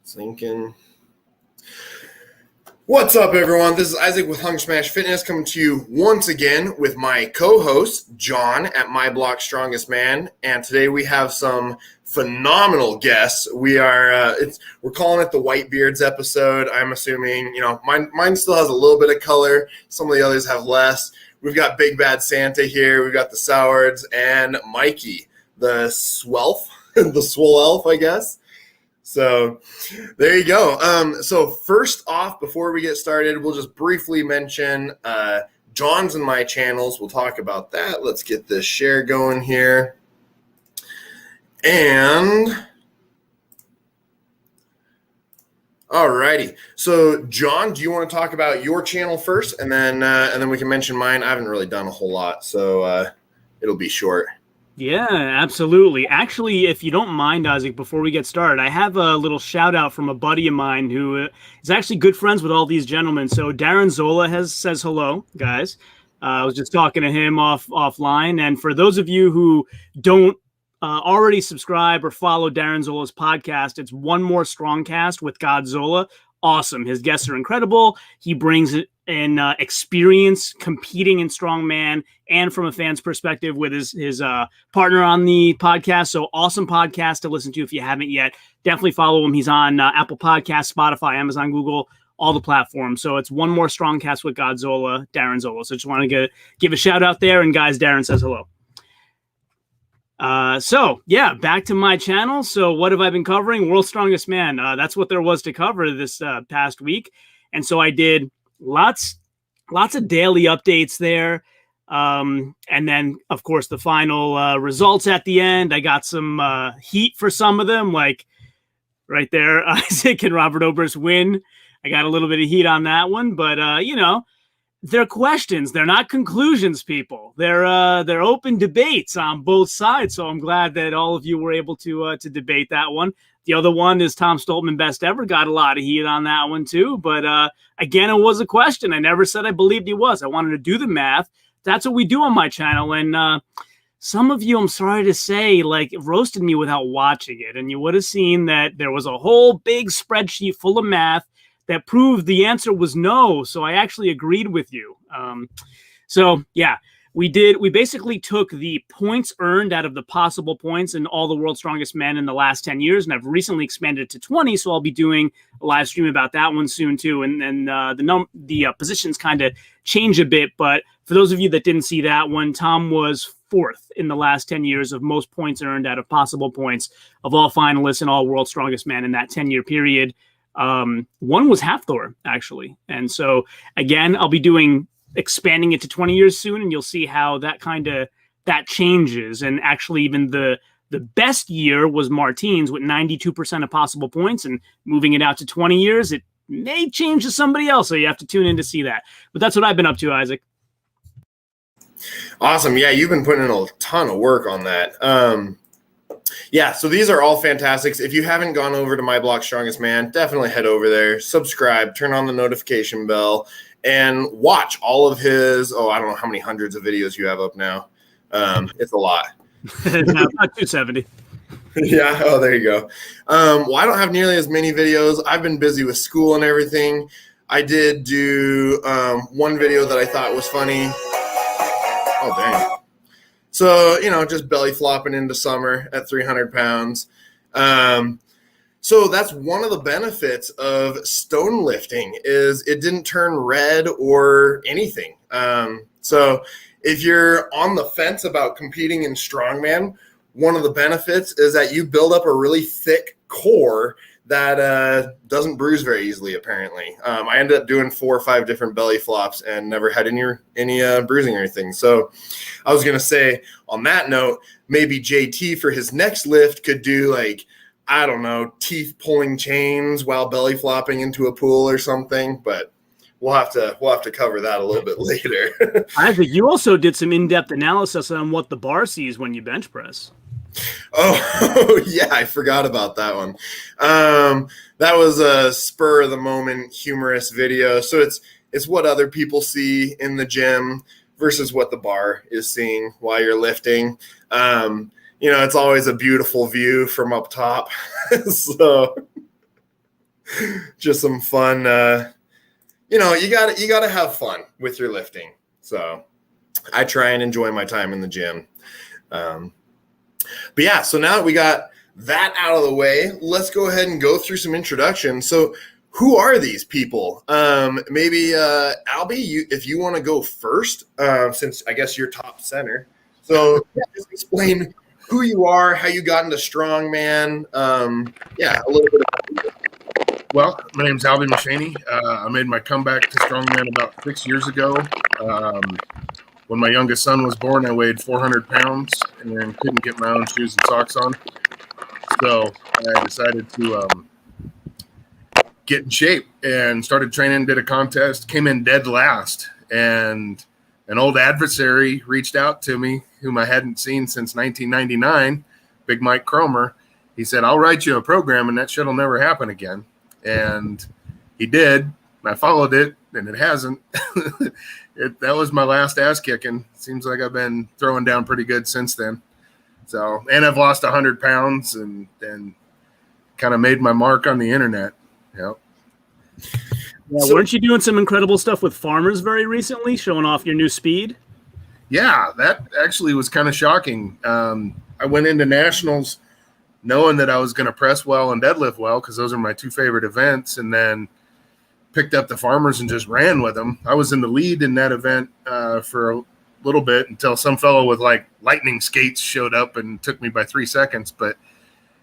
Thinking. What's up, everyone? This is Isaac with Hunger Smash Fitness coming to you once again with my co-host, John, at My Block Strongest Man. And today we have some phenomenal guests. We're calling it the Whitebeards episode. I'm assuming, mine still has a little bit of color. Some of the others have less. We've got Big Bad Santa here. We've got the Sowards and Mikey, the Swelf, the Swole Elf, I guess. So there you go. So first off, before we get started, we'll just briefly mention John's and my channels. We'll talk about that. Let's get this share going here. And alrighty. So John, do you want to talk about your channel first, and then we can mention mine? I haven't really done a whole lot, so it'll be short. Yeah, absolutely. Actually, if you don't mind, Isaac, before we get started, I have a little shout out from a buddy of mine who is actually good friends with all these gentlemen. So Darren Zola says hello, guys. I was just talking to him offline. And for those of you who don't already subscribe or follow Darren Zola's podcast, it's One More Strongcast with Godzilla. Awesome. His guests are incredible. He brings in experience competing in strongman and from a fan's perspective with his partner on the podcast. So awesome podcast to listen to if you haven't yet. Definitely follow him. He's on Apple Podcasts, Spotify, Amazon, Google, all the platforms. So it's One More Strongcast with Godzilla, Darren Zola. So just want to give a shout out there. And guys, Darren says hello. So yeah, back to my channel. So what have I been covering? World's Strongest Man. That's what there was to cover this past week. And so I did lots of daily updates there. And then of course the final results at the end. I got some heat for some of them, like right there, Isaac and Robert Oberst win. I got a little bit of heat on that one, but they're questions. They're not conclusions, people. They're open debates on both sides. So I'm glad that all of you were able to debate that one. The other one is Tom Stoltman Best Ever. Got a lot of heat on that one too. But again, it was a question. I never said I believed he was. I wanted to do the math. That's what we do on my channel. And some of you, I'm sorry to say, roasted me without watching it. And you would have seen that there was a whole big spreadsheet full of math that proved the answer was no. So I actually agreed with you. So yeah, we basically took the points earned out of the possible points in all the World's Strongest Men in the last 10 years. And I've recently expanded it to 20. So I'll be doing a live stream about that one soon too. And then the positions kind of change a bit. But for those of you that didn't see that one, Tom was 4th in the last 10 years of most points earned out of possible points of all finalists and all World's Strongest Men in that 10-year period. One was half Thor, actually. And so again, I'll be expanding it to 20 years soon, and you'll see how that changes. And actually even the best year was Martine's with 92% of possible points, and moving it out to 20 years, it may change to somebody else. So you have to tune in to see that. But that's what I've been up to, Isaac. Awesome. Yeah, you've been putting in a ton of work on that. Yeah, so these are all fantastic. If you haven't gone over to My Block Strongest Man, definitely head over there, subscribe, turn on the notification bell, and watch all of his, I don't know how many hundreds of videos you have up now. It's a lot. About 270. Yeah, there you go. Well, I don't have nearly as many videos. I've been busy with school and everything. I did do one video that I thought was funny. Oh, dang. So, just belly flopping into summer at 300 pounds. So that's one of the benefits of stone lifting is it didn't turn red or anything. So if you're on the fence about competing in strongman, one of the benefits is that you build up a really thick core that doesn't bruise very easily, apparently. I ended up doing 4 or 5 different belly flops and never had any bruising or anything. So I was going to say, on that note, maybe JT for his next lift could do teeth pulling chains while belly flopping into a pool or something. But we'll have to cover that a little bit later. I think you also did some in-depth analysis on what the bar sees when you bench press. Oh, yeah, I forgot about that one. That was a spur of the moment humorous video. So it's what other people see in the gym versus what the bar is seeing while you're lifting. It's always a beautiful view from up top. So Just some fun. You gotta have fun with your lifting. So I try and enjoy my time in the gym. But yeah, so now that we got that out of the way, let's go ahead and go through some introductions. So who are these people? Maybe Albie, if you want to go first, since I guess you're top center. So just explain who you are, how you got into Strongman. A little bit of. Well, my name's Albie Macheny. I made my comeback to Strongman about 6 years ago. When my youngest son was born, I weighed 400 pounds and couldn't get my own shoes and socks on. So I decided to get in shape and started training, did a contest, came in dead last. And an old adversary reached out to me, whom I hadn't seen since 1999, Big Mike Kromer. He said, I'll write you a program and that shit'll never happen again. And he did. I followed it, and it hasn't. That was my last ass kicking. Seems like I've been throwing down pretty good since then. So, and I've lost 100 pounds and kind of made my mark on the internet. Yep. Yeah, weren't you doing some incredible stuff with farmers very recently, showing off your new speed? Yeah, that actually was kind of shocking. I went into nationals knowing that I was going to press well and deadlift well because those are my two favorite events, and then picked up the farmers and just ran with them. I was in the lead in that event for a little bit until some fellow with like lightning skates showed up and took me by 3 seconds. But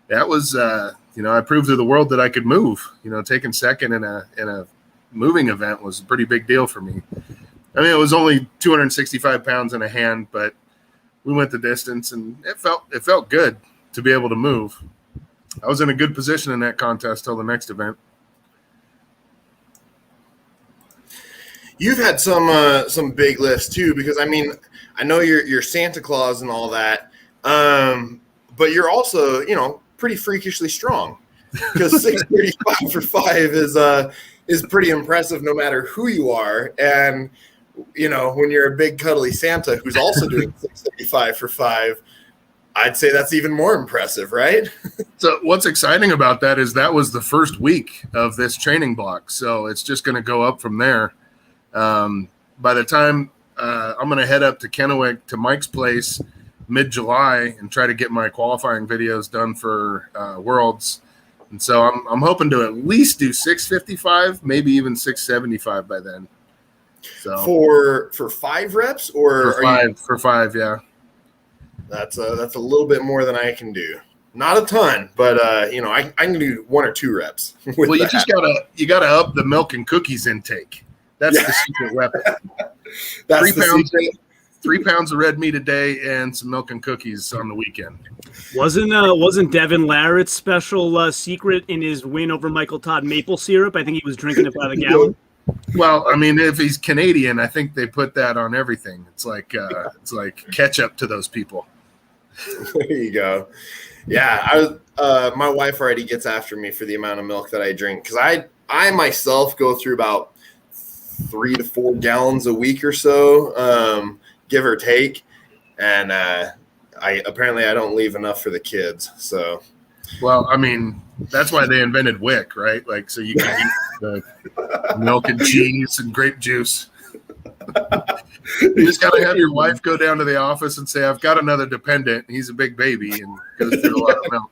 that was, I proved to the world that I could move. Taking second in a moving event was a pretty big deal for me. I mean, it was only 265 pounds in a hand, but we went the distance, and it felt good to be able to move. I was in a good position in that contest till the next event. You've had some big lifts too, because I mean, I know you're Santa Claus and all that, but you're also pretty freakishly strong, because 635 for 5 is pretty impressive no matter who you are. And when you're a big cuddly Santa who's also doing 635 for 5, I'd say that's even more impressive, right? So what's exciting about that is that was the first week of this training block. So it's just going to go up from there. By the time I'm going to head up to Kennewick to Mike's place mid-July and try to get my qualifying videos done for Worlds. And so I'm hoping to at least do 655, maybe even 675 by then. So for 5 reps or for five, yeah. That's a little bit more than I can do. Not a ton, but I can do 1 or 2 reps. Well, you gotta up the milk and cookies intake. That's the secret weapon. That's 3 pounds of red meat a day and some milk and cookies on the weekend. Wasn't Devin Larratt's special secret in his win over Michael Todd maple syrup? I think he was drinking it by the gallon. Well, I mean, if he's Canadian, I think they put that on everything. It's like ketchup to those people. There you go. Yeah, my wife already gets after me for the amount of milk that I drink, because I myself go through about 3 to 4 gallons a week or so, give or take, and I don't leave enough for the kids. So, well, I mean, that's why they invented WIC, right? Like, so you can eat the milk and cheese and grape juice. You just got to have your wife go down to the office and say, I've got another dependent. He's a big baby and goes through a lot of milk.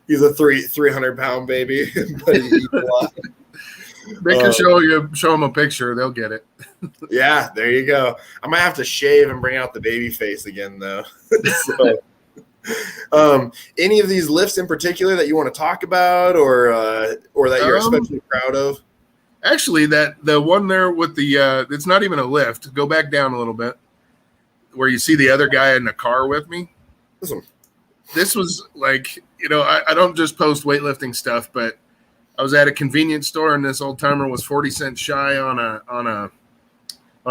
He's a 300-pound baby, but he eats a lot. They can show them a picture. They'll get it. Yeah, there you go. I might have to shave and bring out the baby face again, though. So, any of these lifts in particular that you want to talk about, or that you're especially proud of? Actually, the one there with the it's not even a lift. Go back down a little bit, where you see the other guy in the car with me. This was like, I don't just post weightlifting stuff, but I was at a convenience store and this old timer was 40 cents shy on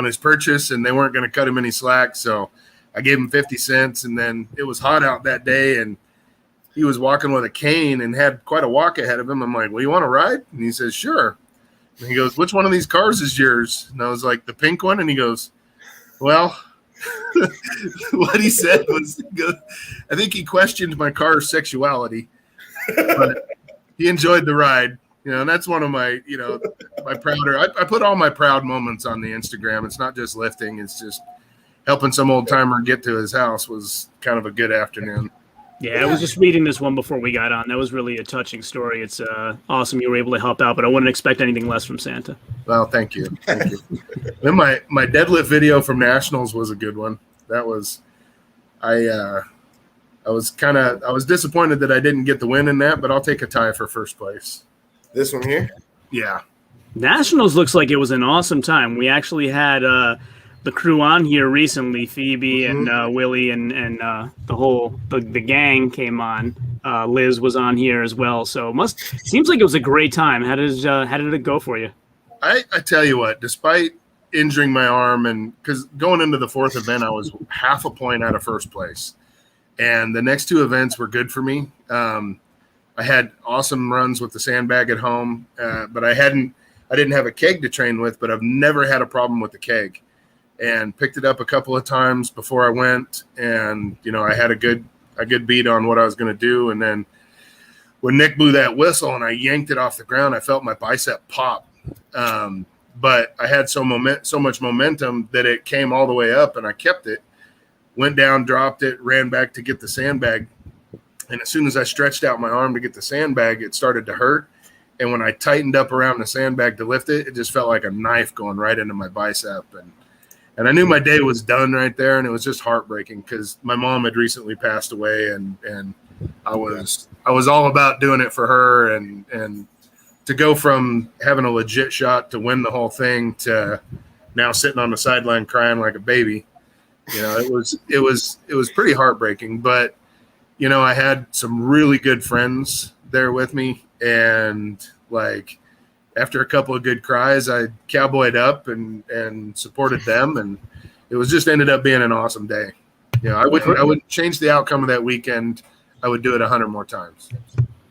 his purchase, and they weren't going to cut him any slack, so I gave him 50 cents. And then it was hot out that day, and he was walking with a cane and had quite a walk ahead of him. I'm like, well, you want to ride? And he says, sure. And he goes, which one of these cars is yours? And I was like, the pink one. And he goes, well, what he said was, I think he questioned my car's sexuality, but he enjoyed the ride. And that's one of my, my prouder. I put all my proud moments on the Instagram. It's not just lifting. It's just helping some old timer get to his house was kind of a good afternoon. Yeah, I was just reading this one before we got on. That was really a touching story. It's awesome you were able to help out, but I wouldn't expect anything less from Santa. Well, thank you. Thank you. Then my deadlift video from Nationals was a good one. That was, I was disappointed that I didn't get the win in that, but I'll take a tie for first place. This one here? Yeah. Nationals looks like it was an awesome time. We actually had the crew on here recently, Phoebe and Willie and the gang came on. Liz was on here as well. So seems like it was a great time. How did it go for you? I tell you what, despite injuring my arm, and because going into the fourth event, I was half a point out of first place. And the next two events were good for me. I had awesome runs with the sandbag at home, but I didn't have a keg to train with, but I've never had a problem with the keg. And picked it up a couple of times before I went, and I had a good beat on what I was going to do. And then when Nick blew that whistle and I yanked it off the ground, I felt my bicep pop. But I had so much momentum that it came all the way up, and I kept it. Went down, dropped it, ran back to get the sandbag, and as soon as I stretched out my arm to get the sandbag, it started to hurt. And when I tightened up around the sandbag to lift it, it just felt like a knife going right into my bicep. And I knew my day was done right there, and it was just heartbreaking because my mom had recently passed away, and I was all about doing it for her, and to go from having a legit shot to win the whole thing to now sitting on the sideline crying like a baby, it was pretty heartbreaking. But I had some really good friends there with me, and like, after a couple of good cries, I cowboyed up and supported them, and it was just ended up being an awesome day. I wouldn't change the outcome of that weekend. I would do it 100 more times.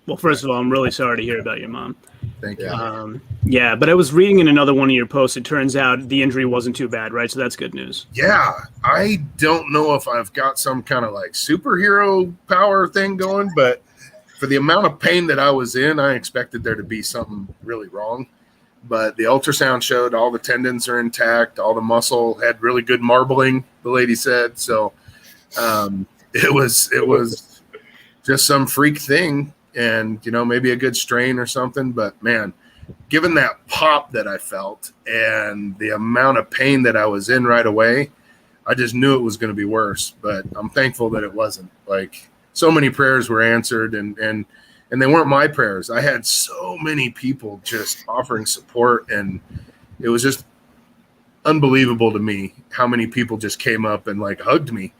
Well, first of all, I'm really sorry to hear about your mom. Thank you. Yeah, but I was reading in another one of your posts. It turns out the injury wasn't too bad, right? So that's good news. Yeah, I don't know if I've got some kind of like superhero power thing going, but for the amount of pain that I was in, I expected there to be something really wrong. But the ultrasound showed all the tendons are intact, all the muscle had really good marbling, the lady said. So it was just some freak thing, and maybe a good strain or something. But man, given that pop that I felt and the amount of pain that I was in right away, I just knew it was going to be worse. But I'm thankful that it wasn't. Like, so many prayers were answered, and they weren't my prayers. I had so many people just offering support, and it was just unbelievable to me how many people just came up and like hugged me,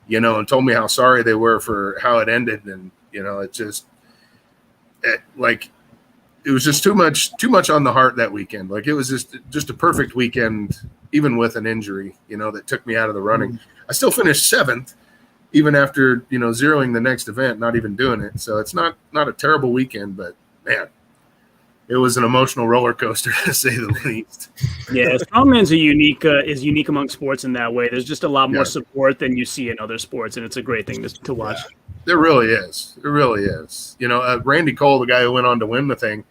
and told me how sorry they were for how it ended. And it was just too much on the heart that weekend. Like, it was just a perfect weekend, even with an injury, that took me out of the running. I still finished 7th. Even after, zeroing the next event, not even doing it. So it's not a terrible weekend, but man, it was an emotional roller coaster to say the least. Yeah, Strongman's is unique among sports in that way. There's just a lot more support than you see in other sports, and it's a great thing to watch. Yeah, there really is. It really is. Randy Cole, the guy who went on to win the thing,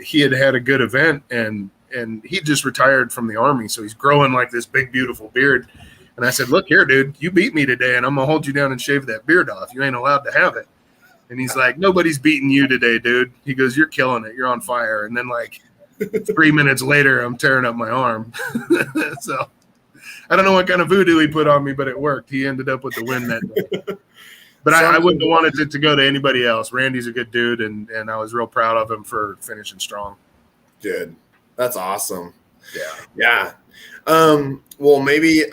he had a good event, and he just retired from the Army, so he's growing like this big, beautiful beard. And I said, look here, dude, you beat me today, and I'm going to hold you down and shave that beard off. You ain't allowed to have it. And he's like, nobody's beating you today, dude. He goes, you're killing it. You're on fire. And then like 3 minutes later, I'm tearing up my arm. So I don't know what kind of voodoo he put on me, but it worked. He ended up with the win that day. But I wouldn't have wanted it to go to anybody else. Randy's a good dude, and I was real proud of him for finishing strong. Good. That's awesome. Yeah. Well, maybe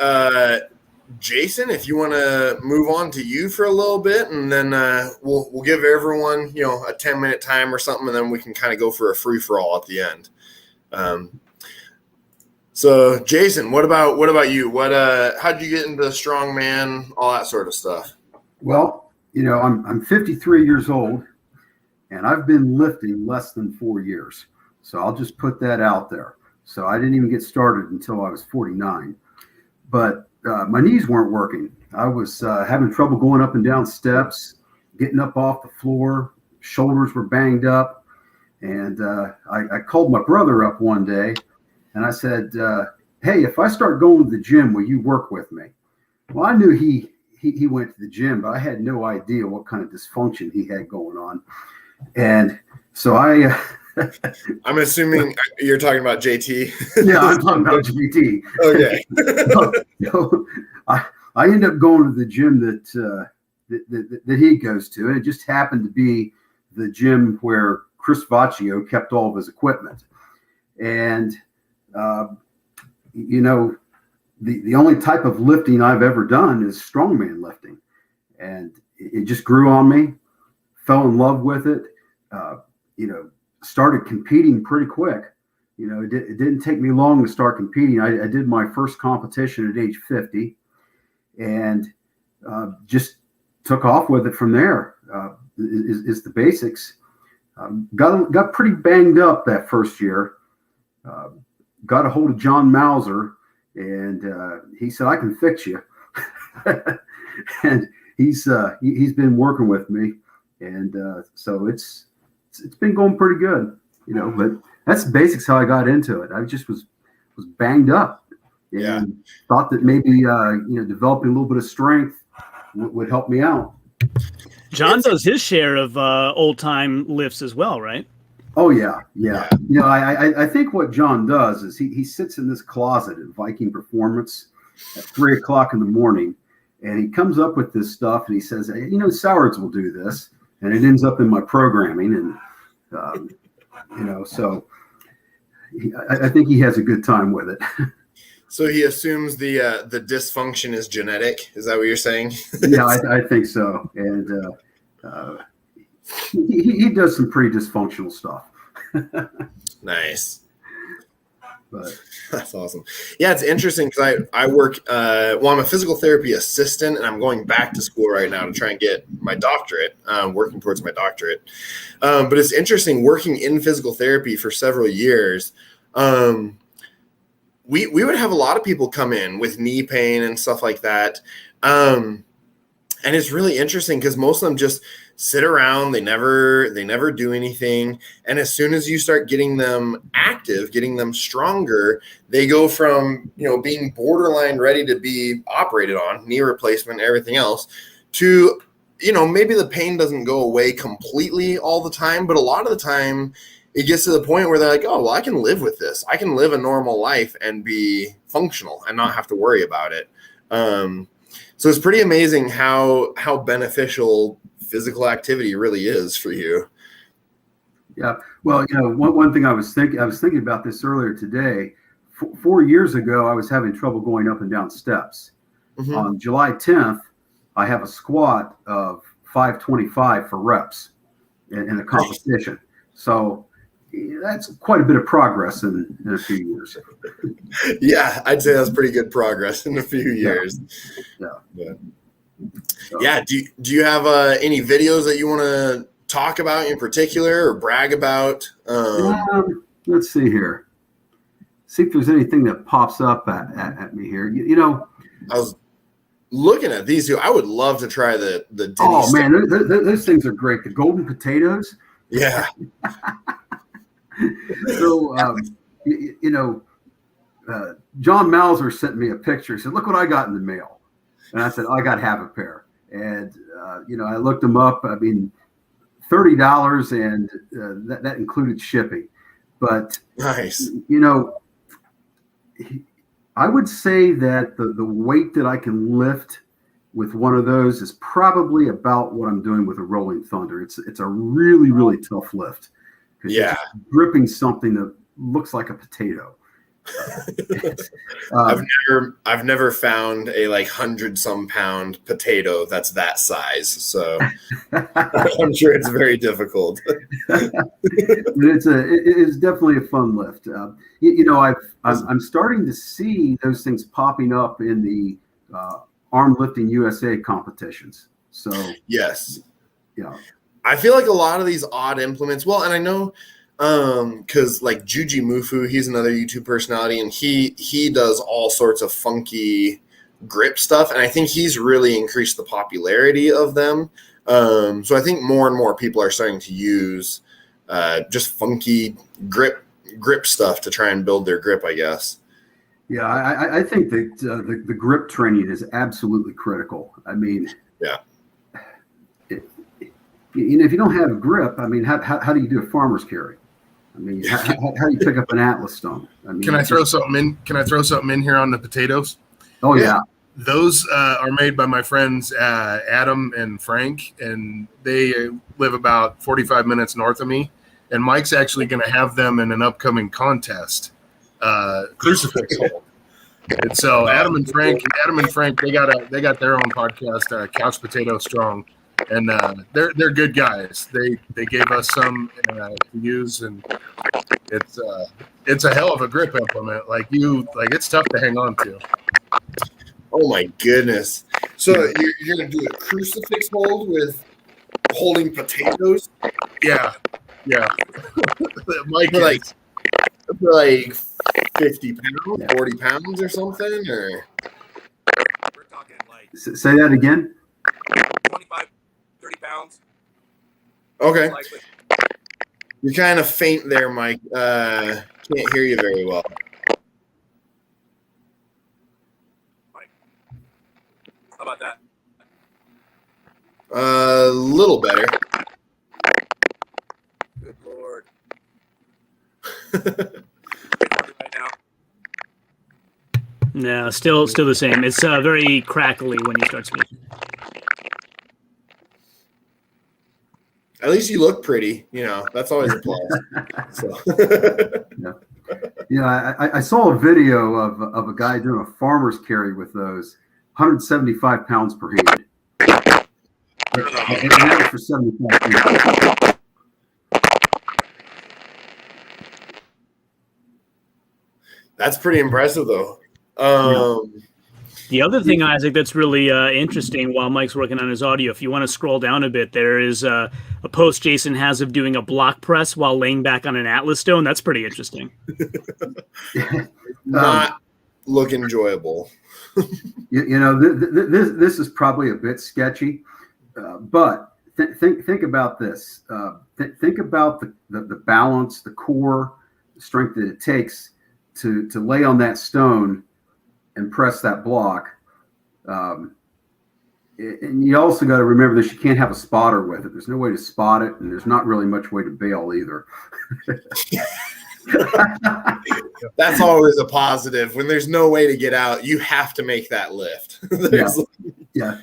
Jason, if you want to move on to you for a little bit, and then we'll give everyone a 10-minute time or something, and then we can kind of go for a free for all at the end. So Jason, what about you? How'd you get into Strongman, all that sort of stuff? Well, I'm 53 years old, and I've been lifting less than 4 years. So I'll just put that out there. So I didn't even get started until I was 49. But my knees weren't working. I was having trouble going up and down steps, getting up off the floor. Shoulders were banged up. And I called my brother up one day and I said, hey, if I start going to the gym, will you work with me? Well, I knew he went to the gym, but I had no idea what kind of dysfunction he had going on. And so I'm assuming you're talking about JT. Yeah, I'm talking about JT. Okay. So I ended up going to the gym that he goes to, and it just happened to be the gym where Chris Vaccio kept all of his equipment. And the only type of lifting I've ever done is strongman lifting, and it just grew on me. Fell in love with it. Started competing pretty quick. It didn't take me long to start competing. I did my first competition at age 50, and just took off with it from there. Is the basics. Got pretty banged up that first year. Got a hold of John Mauser, and he said, I can fix you. And he's been working with me, and so it's been going pretty good, but that's the basics how I got into it. I just was banged up, and thought that maybe developing a little bit of strength would help me out. John does his share of old time lifts as well, right? Oh yeah. I think what John does is he sits in this closet at Viking Performance at 3:00 in the morning, and he comes up with this stuff, and he says, hey, Sowards will do this, and it ends up in my programming, and so I think he has a good time with it. So he assumes the dysfunction is genetic. Is that what you're saying? Yeah, I think so. And he does some pretty dysfunctional stuff. Nice. But that's awesome. Yeah, it's interesting because I work. I'm a physical therapy assistant, and I'm going back to school right now to try and get my doctorate. Working towards my doctorate. But it's interesting working in physical therapy for several years. We would have a lot of people come in with knee pain and stuff like that. And it's really interesting because most of them just sit around. They never do anything. And as soon as you start getting them active, getting them stronger, they go from, being borderline ready to be operated on, knee replacement, everything else, to, maybe the pain doesn't go away completely all the time, but a lot of the time it gets to the point where they're like, oh, well, I can live with this. I can live a normal life and be functional and not have to worry about it. So it's pretty amazing how beneficial physical activity really is for you. Yeah. Well, one thing I was thinking about this earlier today. 4 years ago, I was having trouble going up and down steps. Mm-hmm. On July 10th, I have a squat of 525 for reps in a competition. Nice. So that's quite a bit of progress in a few years. Yeah, I'd say that's pretty good progress in a few years. Yeah. Yeah. Do you have any videos that you want to talk about in particular or brag about? Let's see here. See if there's anything that pops up at me here. I was looking at these two. I would love to try the oh man, those things are great. The golden potatoes. Yeah. So, John Mauser sent me a picture. He said, look what I got in the mail. And I said, I got half a pair. And, I looked them up. I mean, $30 and that included shipping. But, nice. I would say that the weight that I can lift with one of those is probably about what I'm doing with a Rolling Thunder. It's a really, really tough lift. Yeah, gripping something that looks like a potato. I've never found a 100-some pound potato that's that size, so I'm sure it's very difficult. It's definitely a fun lift. I'm starting to see those things popping up in the Arm Lifting USA competitions. So yes, yeah. I feel like a lot of these odd implements. Well, and I know because Juji Mufu, he's another YouTube personality, and he does all sorts of funky grip stuff, and I think he's really increased the popularity of them. So I think more and more people are starting to use just funky grip stuff to try and build their grip, I guess. Yeah, I think that the grip training is absolutely critical. I mean, yeah. If you don't have grip, I mean, how do you do a farmer's carry? I mean, how do you pick up an Atlas stone? I mean, Can I throw something in? Can I throw something in here on the potatoes? Oh yeah. Those are made by my friends Adam and Frank, and they live about 45 minutes north of me. And Mike's actually going to have them in an upcoming contest, crucifix hold. And so Adam and Frank, they got their own podcast, Couch Potato Strong, and they're good guys. They gave us some to use, and it's a hell of a grip implement. It's tough to hang on to. Oh my goodness! So you're gonna do a crucifix hold with holding potatoes? Yeah. Mike for like 50 pounds, 40 pounds or something, or We're talking like say that again. 25, 30 pounds. okay. Likely. You're kind of faint there, Mike. Can't hear you very well. How about that? A little better. Good Lord. Right now. No, still the same. It's very crackly when you start speaking. At least you look pretty. That's always a plus. So. Yeah, I saw a video of a guy doing a farmer's carry with those, 175 pounds per hand. And that was for 75 people. That's pretty impressive, though. The other thing, Isaac, that's really interesting while Mike's working on his audio, if you want to scroll down a bit, there is a post Jason has of doing a block press while laying back on an Atlas stone. That's pretty interesting. Not look enjoyable. This is probably a bit sketchy, but think about this. Think about the balance, the core strength that it takes to lay on that stone and press that block. And you also got to remember this, you can't have a spotter with it. There's no way to spot it, and there's not really much way to bail either. That's always a positive. When there's no way to get out, you have to make that lift. Yeah.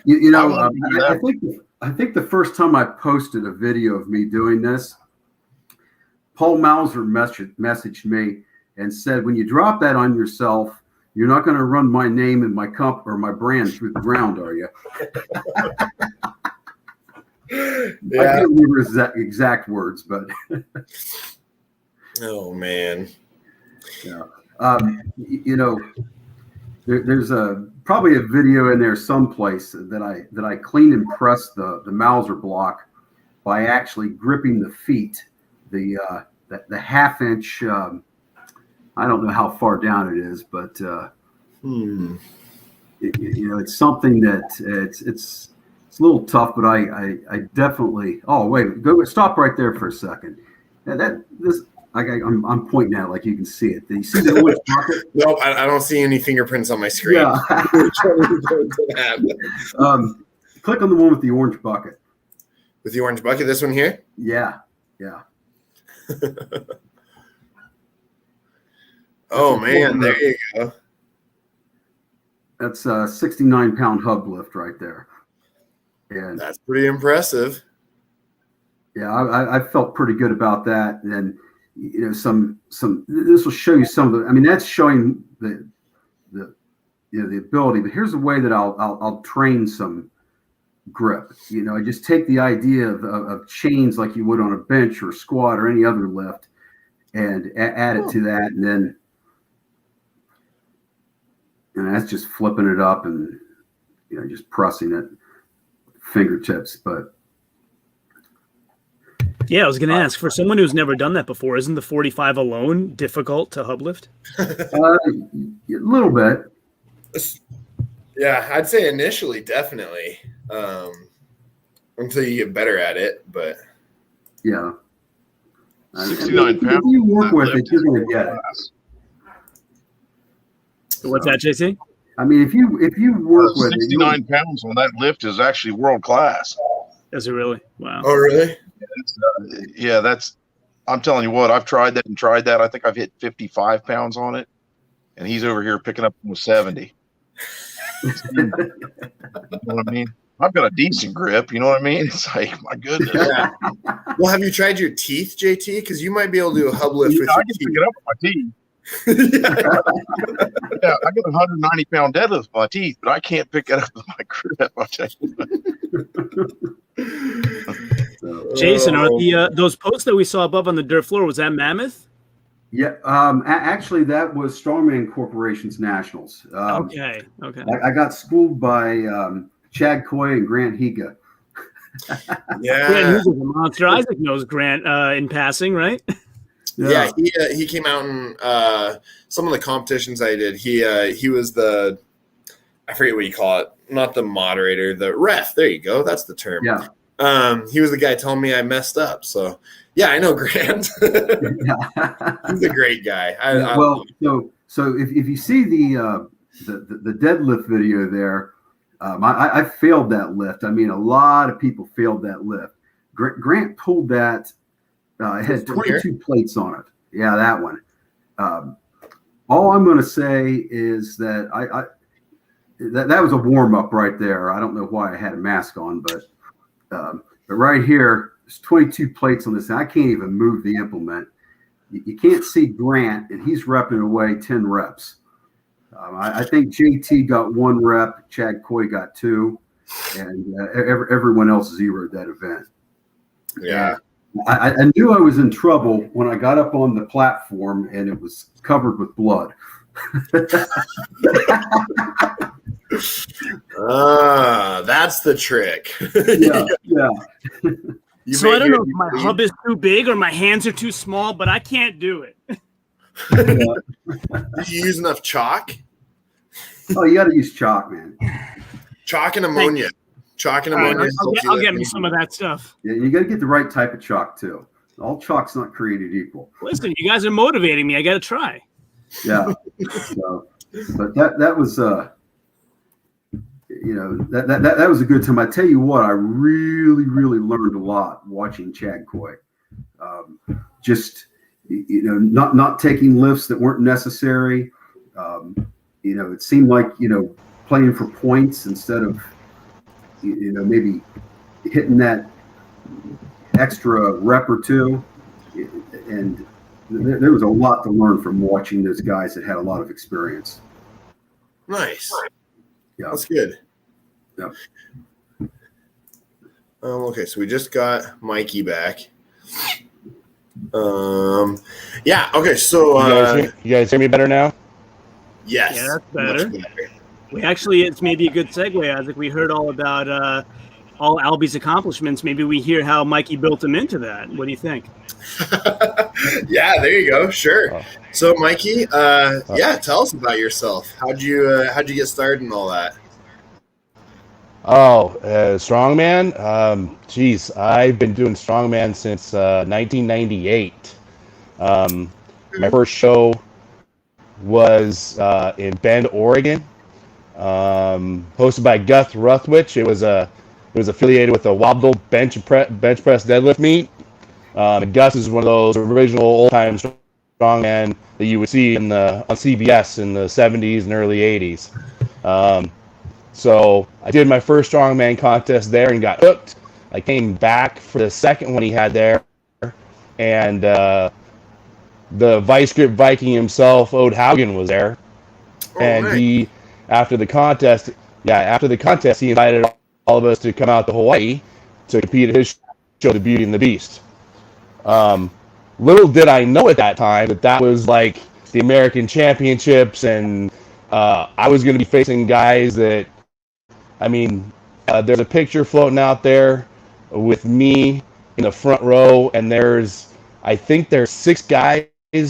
I think the first time I posted a video of me doing this, Paul Mauser messaged me and said, when you drop that on yourself, you're not going to run my name and my cup or my brand through the ground, are you? Yeah. I can't remember his exact words, but oh man. Yeah. There's probably a video in there someplace that I clean and press the Mauser block by actually gripping the feet, the half-inch. I don't know how far down it is, but it's something that it's a little tough. But I definitely. Oh wait, stop right there for a second. I'm pointing at it like you can see it. Do you see the orange bucket? Nope, I don't see any fingerprints on my screen. Yeah. Click on the one with the orange bucket. With the orange bucket, this one here? Yeah. Oh man, there you go. That's a 69-pound hub lift right there. And that's pretty impressive. Yeah, I felt pretty good about that. And some this will show you some of the. I mean, that's showing the ability. But here's a way that I'll train some grip. I just take the idea of chains like you would on a bench or squat or any other lift, and add it to that, and then that's just flipping it up and just pressing it fingertips. But yeah, I was going to ask, for someone who's never done that before, isn't the 45 alone difficult to hub lift? A little bit. Yeah, I'd say initially, definitely, until you get better at it. But yeah, 69 If pounds. you work That with it, lift you're is going to get it. class. What's that, JC? I mean, if you work with it, 69 pounds on that lift is actually world class. Is it really? Wow. Oh, really? Yeah, that's. I'm telling you what, I've tried that and tried that. I think I've hit 55 pounds on it, and he's over here picking up almost 70. You know what I mean? I've got a decent grip. You know what I mean? It's like, my goodness. Yeah. Well, have you tried your teeth, JT? Because you might be able to do a hub lift with I your can teeth. pick it up with my teeth. Yeah, I got a 190-pound deadlift with my teeth, but I can't pick it up with my grip. I'll tell you what. Jason, are the those posts that we saw above on the dirt floor, was that Mammoth? Yeah, actually, that was Strongman Corporation's Nationals. Okay. I got schooled by Chad Coy and Grant Higa. Grant Yeah. Hughes is a monster. Isaac knows Grant in passing, right? Yeah, he came out in some of the competitions I did. He was the, I forget what you call it, not the moderator, the ref. There you go. That's the term. Yeah. He was the guy telling me I messed up. So yeah, I know Grant. He's a great guy. So if you see the deadlift video there, I failed that lift. I mean, a lot of people failed that lift. Grant pulled that. It had 22 plates on it. Yeah, that one. All I'm going to say is that that was a warm up right there. I don't know why I had a mask on, but right here, there's 22 plates on this. And I can't even move the implement. You can't see Grant, and he's repping away 10 reps. I think JT got 1 rep, Chad Coy got 2, and everyone else zeroed that event. Yeah. I knew I was in trouble when I got up on the platform and it was covered with blood. That's the trick. Yeah. So I don't know if my hub is too big or my hands are too small, but I can't do it. Did you use enough chalk? Oh, you got to use chalk, man. Chalk and ammonia. Chalk and ammonia. I'll get me some of that stuff. Yeah, you got to get the right type of chalk too. All chalk's not created equal. Listen, you guys are motivating me. I got to try. Yeah. So, but that was that was a good time. I tell you what, I really learned a lot watching Chad Coy. Just not taking lifts that weren't necessary. It seemed like playing for points instead of maybe hitting that extra rep or two. And there was a lot to learn from watching those guys that had a lot of experience. Nice. Yeah. That's good. Yeah. Okay, so we just got Mikey back. Yeah. Okay, so you guys hear me better now? yes. Yeah, that's better. Much better. It's maybe a good segue, Isaac. We heard all about all Albie's accomplishments. Maybe we hear how Mikey built him into that. What do you think? Yeah, there you go. Sure. So, Mikey, tell us about yourself. How'd you get started and all that? Strongman. Geez, I've been doing Strongman since 1998. My first show was in Bend, Oregon, hosted by Gus Ruthwich. It was affiliated with the Wobble bench press deadlift meet. Gus is one of those original old time strongman that you would see on CBS in the 70s and early 80s. So I did my first strongman contest there and got hooked. I came back for the second one he had there, and the vice grip Viking himself, Ode Haugen, was there. And nice. after the contest, he invited all of us to come out to Hawaii to compete at his show, The Beauty and the Beast. Little did I know at that time that was like the American Championships, and I was going to be facing guys that, there's a picture floating out there with me in the front row, and I think there's 6 guys in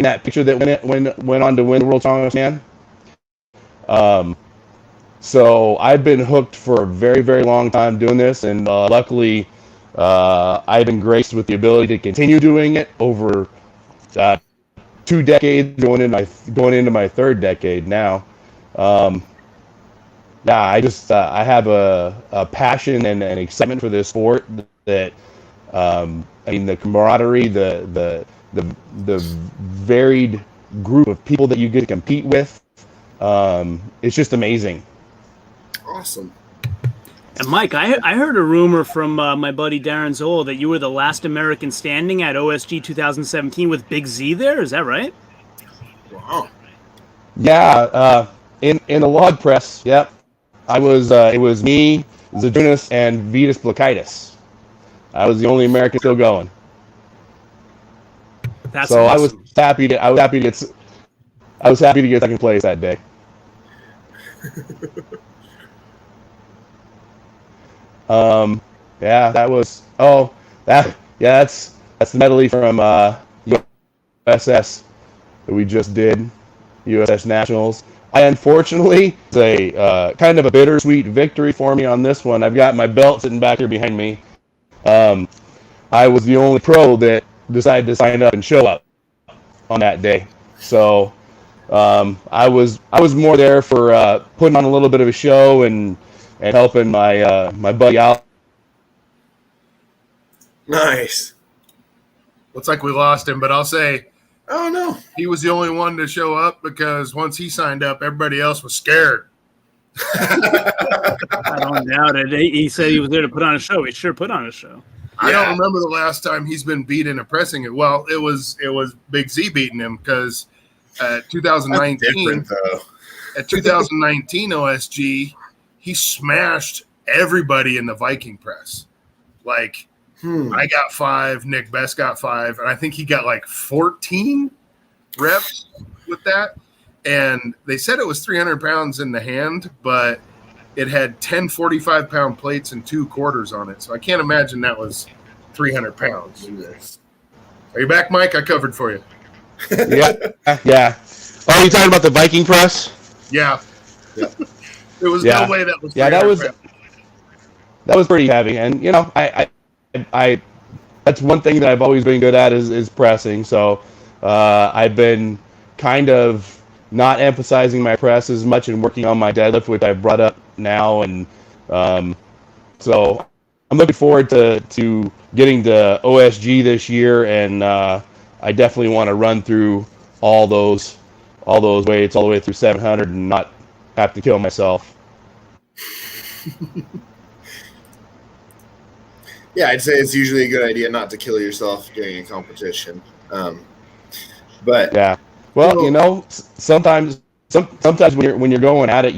that picture that went on to win the World Strongest Man. So I've been hooked for a very, very long time doing this, and luckily I've been graced with the ability to continue doing it over 2 decades, going into my 3rd decade now. Yeah, I have a passion and an excitement for this sport that I mean, the camaraderie, the varied group of people that you get to compete with, it's just amazing. Awesome. And Mike, I heard a rumor from my buddy Darren Zoll that you were the last American standing at OSG 2017 with Big Z there. Is that right? Wow. Yeah, in the log press, yep. I was. It was me, Zadunas, and Vitas Blakaitis. I was the only American still going. That's so awesome. I was happy to get second place that day. Yeah, that was. Oh, that. Yeah, that's the medley from USS that we just did, USS Nationals. I unfortunately, it's a kind of a bittersweet victory for me on this one. I've got my belt sitting back here behind me. I was the only pro that decided to sign up and show up on that day. So I was more there for putting on a little bit of a show and helping my my buddy out. Nice. Looks like we lost him, but I'll say, Oh no. he was the only one to show up because once he signed up, everybody else was scared. I don't doubt it. He said he was there to put on a show. He sure put on a show. I don't remember the last time he's been beat in a pressing it. Well, it was Big Z beating him because at 2019, at 2019 OSG, he smashed everybody in the Viking Press. Like, I got 5, Nick Best got 5, and I think he got like 14 reps with that. And they said it was 300 pounds in the hand, but it had 10 45-pound plates and 2 quarters on it. So I can't imagine that was 300 pounds. Are you back, Mike? I covered for you. Yeah. Oh, you talking about the Viking Press? Yeah. There was no way that was 300 pounds. That was pretty heavy. And, you know, I that's one thing that I've always been good at is pressing. So I've been kind of not emphasizing my press as much and working on my deadlift, which I've brought up now. And so I'm looking forward to getting to OSG this year. And I definitely want to run through all those weights all the way through 700 and not have to kill myself. Yeah, I'd say it's usually a good idea not to kill yourself during a competition. But yeah, well, you know, sometimes when you're going at it,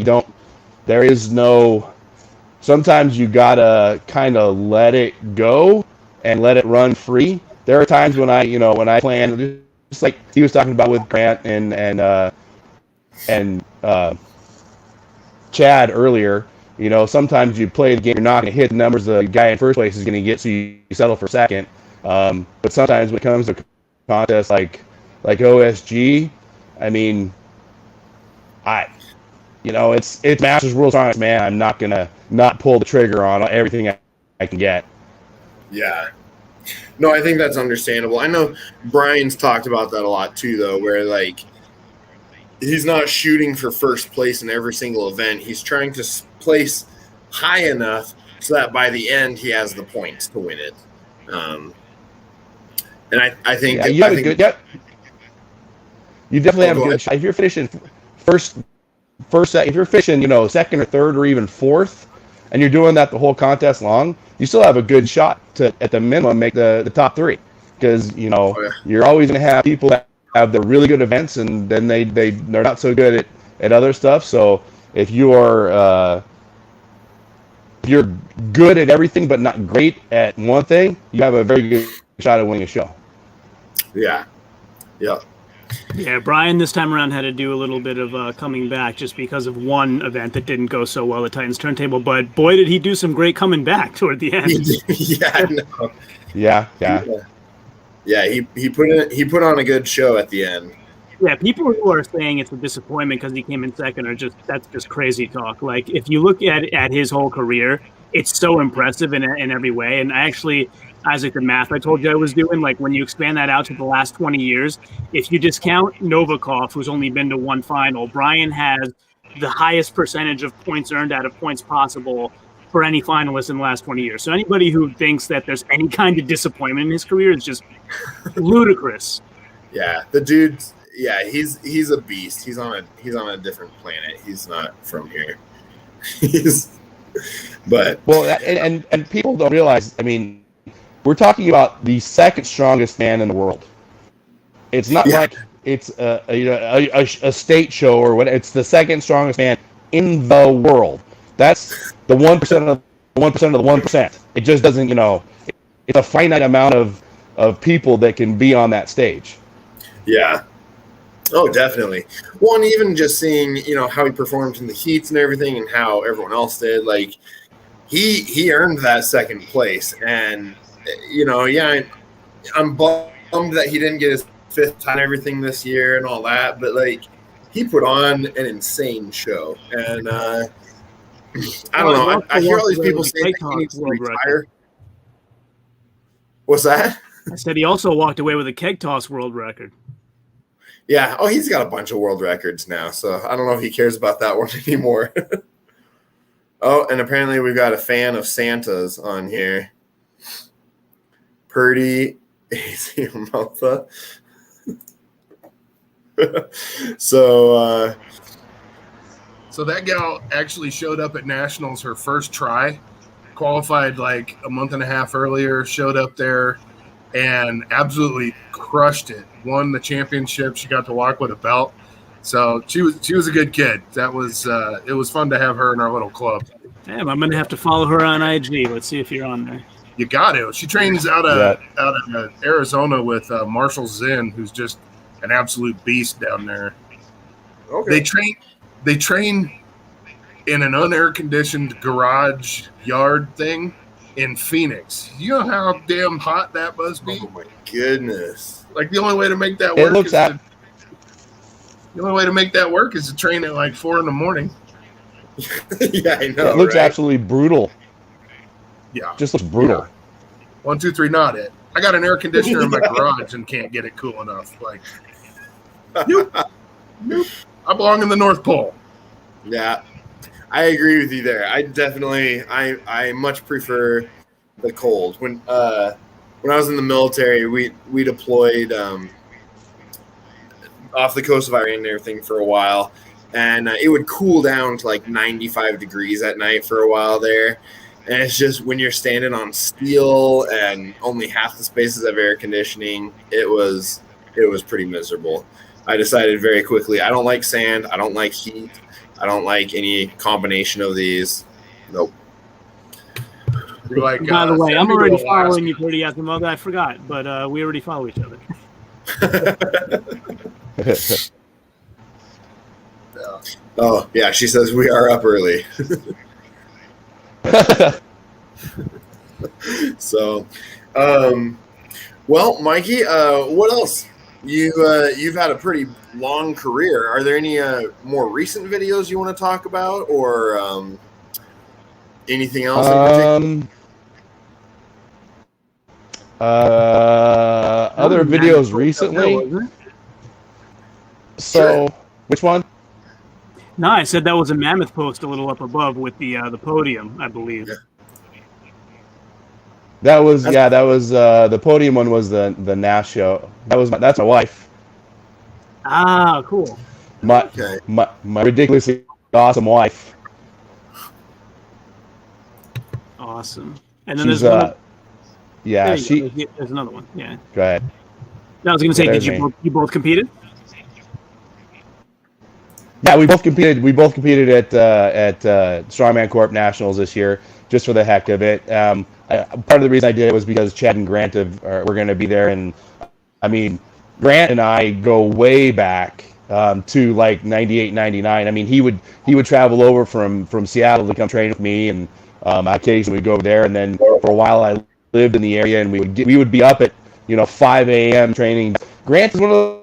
sometimes you gotta kind of let it go and let it run free. There are times when I plan, just like he was talking about with Grant and Chad earlier. You know, sometimes you play the game, you're not going to hit the numbers the guy in first place is going to get, so you settle for second. But sometimes when it comes to contests like OSG, I mean, it's Masters World Strongest Man. I'm not going to not pull the trigger on everything I can get. Yeah. No, I think that's understandable. I know Brian's talked about that a lot too, though, where like he's not shooting for first place in every single event. He's trying to place high enough so that by the end he has the points to win it. And I think you definitely have a good shot. If you're finishing first set, if you're fishing, second or third or even fourth, and you're doing that the whole contest long, you still have a good shot to, at the minimum, make the top 3. Because you're always going to have people that have the really good events, and then they're not so good at other stuff. So if you're good at everything but not great at one thing, you have a very good shot at winning a show. Yeah. Yeah, Brian this time around had to do a little bit of coming back just because of one event that didn't go so well at Titans Turntable. But boy, did he do some great coming back toward the end. Yeah, he put on a good show at the end. Yeah, people who are saying it's a disappointment because he came in second are that's just crazy talk. Like, if you look at his whole career, it's so impressive in every way. And I actually, Isaac, the math I told you I was doing, like when you expand that out to the last 20 years, if you discount Novikov, who's only been to one final, Brian has the highest percentage of points earned out of points possible for any finalist in the last 20 years. So anybody who thinks that there's any kind of disappointment in his career is just ludicrous. Yeah, the dude's he's a beast. He's on a different planet. He's not from here. And people don't realize. I mean, we're talking about the second strongest man in the world. It's not like it's a state show or what. It's the second strongest man in the world. That's the 1% of the 1% of the 1%. It just doesn't. It's a finite amount of people that can be on that stage. Yeah. Oh, definitely. Well, and even just seeing, how he performed in the heats and everything and how everyone else did, like, he earned that second place. And, I'm bummed that he didn't get his fifth time and everything this year and all that. But, like, he put on an insane show. And I don't know. I hear all these people say that he needs to retire. What's that? I said he also walked away with a keg toss world record. Yeah. Oh, he's got a bunch of world records now, so I don't know if he cares about that one anymore. Oh, and apparently we've got a fan of Santa's on here. Purdy Malta. So that gal actually showed up at Nationals her first try, qualified like a month and a half earlier, showed up there and absolutely crushed it. Won the championship. She got to walk with a belt. So she was a good kid. That was it was fun to have her in our little club. Damn, I'm gonna have to follow her on IG. Let's see if you're on there. You got to. She trains out of Arizona with Marshall Zinn, who's just an absolute beast down there. okay. They train in an unair conditioned garage yard thing in Phoenix. You know how damn hot that must be? Oh my goodness. Like the only way to make that work is to train at like 4 a.m. Yeah, I know. It looks right? absolutely brutal. Yeah. Just looks brutal. Yeah. 1, 2, 3, not it. I got an air conditioner in my garage and can't get it cool enough. Like, nope. I belong in the North Pole. Yeah, I agree with you there. I much prefer the cold. When I was in the military, we deployed off the coast of Iran and everything for a while, and it would cool down to like 95 degrees at night for a while there. And it's just when you're standing on steel and only half the spaces have air conditioning, it was pretty miserable. I decided very quickly, I don't like sand, I don't like heat, I don't like any combination of these. Nope. You're like, by the way, I'm already following you, Pretty Yakumoga. I forgot, but we already follow each other. Oh, yeah, she says we are up early. So, well, Mikey, what else? You've had a pretty long career. Are there any more recent videos you want to talk about, or anything else? Other videos recently. So, which one? No, I said that was a mammoth post a little up above with the podium, I believe. Yeah. That was the podium one was the Nash show. That's my wife. Ah, cool. My ridiculously awesome wife. Awesome. And then She's there's there's another one. Yeah. Go ahead. No, I was gonna say, There's did you both competed? Yeah, we both competed. We both competed at Strongman Corp Nationals this year, just for the heck of it. Part of the reason I did it was because Chad and Grant were going to be there, and I mean, Grant and I go way back to like 98, 99. I mean, he would travel over from Seattle to come train with me, and occasionally we'd go over there. And then for a while, I lived in the area, and we would be up at 5 a.m. training. Grant is one of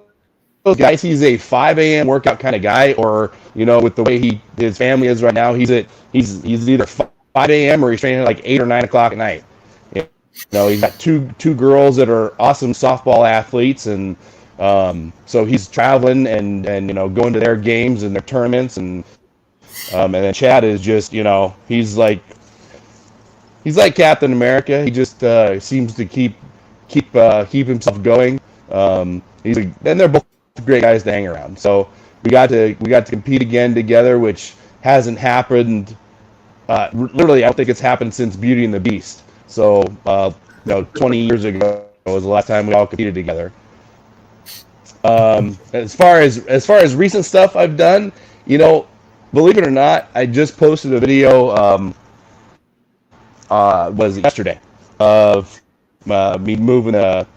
those guys, he's a 5 a.m. workout kind of guy, or with the way his family is right now, he's either 5 a.m. or he's training at like 8 or 9 o'clock at night. He's got two girls that are awesome softball athletes, and so he's traveling and going to their games and their tournaments, and then Chad is just he's like Captain America. He just seems to keep himself going. And they're both great guys to hang around. So we got to compete again together, which hasn't happened. Literally, I don't think it's happened since Beauty and the Beast. So 20 years ago was the last time we all competed together. As far as recent stuff I've done, believe it or not, I just posted a video. Was yesterday of me moving the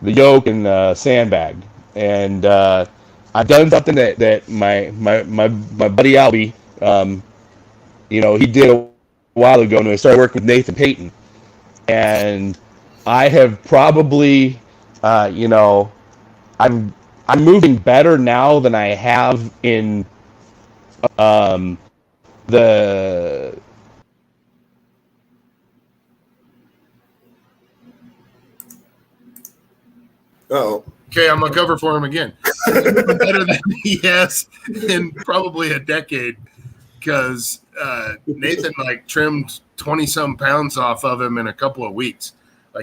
yoke and the sandbag, and I've done something that my buddy Albie, he did a while ago, and I started working with Nathan Payton, and I have probably, I'm moving better now than I have in the. Oh. Okay, I'm gonna cover for him again. Better than he has in probably a decade, because Nathan trimmed 20-some pounds off of him in a couple of weeks.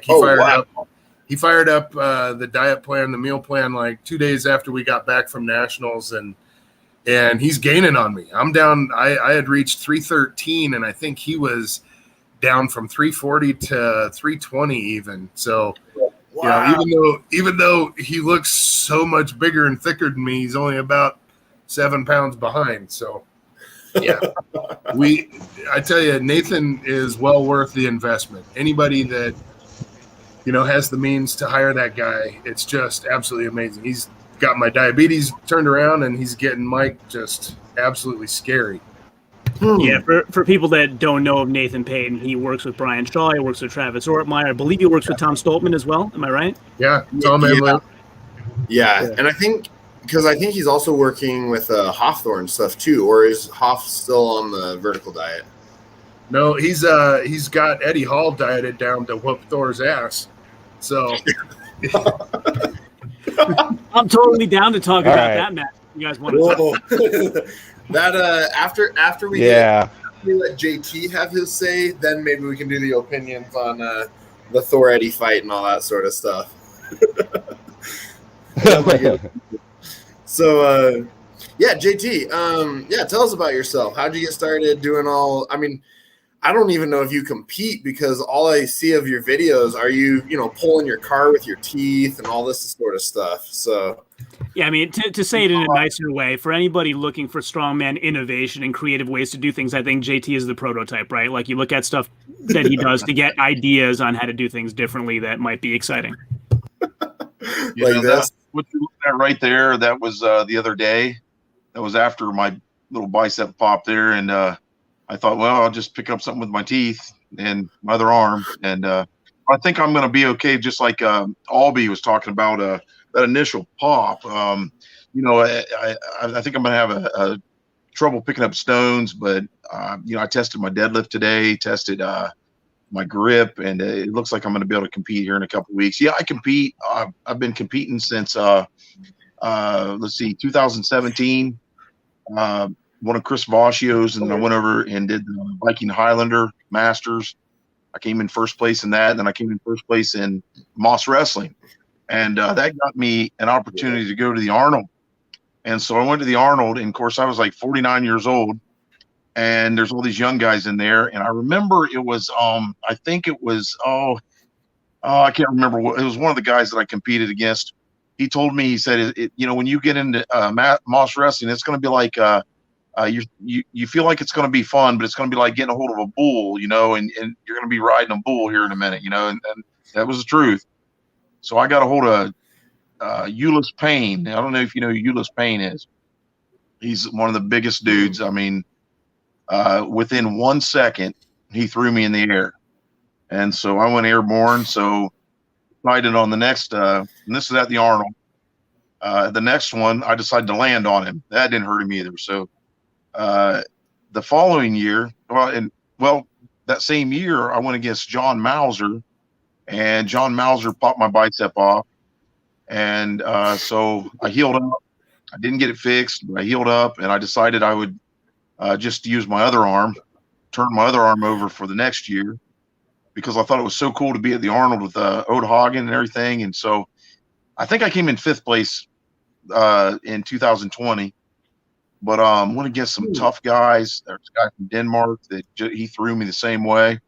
He fired up the diet plan, the meal plan, 2 days after we got back from nationals, and he's gaining on me. I'm down. I had reached 313, and I think he was down from 340 to 320 even. So. Wow. Even though he looks so much bigger and thicker than me, he's only about 7 pounds behind. So, yeah, I tell you, Nathan is well worth the investment. Anybody that has the means to hire that guy, it's just absolutely amazing. He's got my diabetes turned around, and he's getting Mike just absolutely scary. Yeah, for people that don't know of Nathan Payton, he works with Brian Shaw, he works with Travis Ortmeyer. I believe he works with Tom Stoltman as well. Am I right? Yeah, Tom and Yeah, and I think he's also working with Hawthorne stuff too, or is Hoff still on the vertical diet? No, he's got Eddie Hall dieted down to whoop Thor's ass. So I'm totally down to talk about that match. You guys want to talk? That after we let JT have his say, then maybe we can do the opinions on the Thor Eddie fight and all that sort of stuff. So JT, tell us about yourself. How'd you get started doing all? I mean, I don't even know if you compete, because all I see of your videos are you pulling your car with your teeth and all this sort of stuff. So. Yeah, I mean, to say it in a nicer way, for anybody looking for strongman innovation and creative ways to do things, I think JT is the prototype, right? You look at stuff that he does to get ideas on how to do things differently that might be exciting. That's what you look at right there. That was the other day. That was after my little bicep pop there, and I thought, well, I'll just pick up something with my teeth and my other arm, and I think I'm going to be okay, just like Albie was talking about that initial pop. I think I'm going to have a trouble picking up stones, but I tested my deadlift today, tested my grip, and it looks like I'm going to be able to compete here in a couple of weeks. Yeah, I compete. I've been competing since 2017. One of Chris Voscio's, and I went over and did the Viking Highlander Masters. I came in first place in that, and then I came in first place in Moss Wrestling. And that got me an opportunity to go to the Arnold. And so I went to the Arnold, and of course I was 49 years old, and there's all these young guys in there. And I remember it was, I think it was, I can't remember. It was one of the guys that I competed against. He told me, he said, when you get into Moss Wrestling, it's going to be like, you feel like it's going to be fun, but it's going to be like getting a hold of a bull, and you're going to be riding a bull here in a minute, and that was the truth. So I got a hold of Ulyss Payne. I don't know if you know who Ulyss Payne is. He's one of the biggest dudes. I mean, within 1 second, he threw me in the air. And so I went airborne. So decided on the next, and this is at the Arnold. The next one, I decided to land on him. That didn't hurt him either. So the following year, that same year, I went against John Mauser, and John Mauser popped my bicep off. And so I healed up. I didn't get it fixed, but I healed up, and I decided I would just use my other arm, turn my other arm over for the next year, because I thought it was so cool to be at the Arnold with Ode Hagen and everything. And so I think I came in 5th place in 2020, but went against some tough guys. There's a guy from Denmark that he threw me the same way.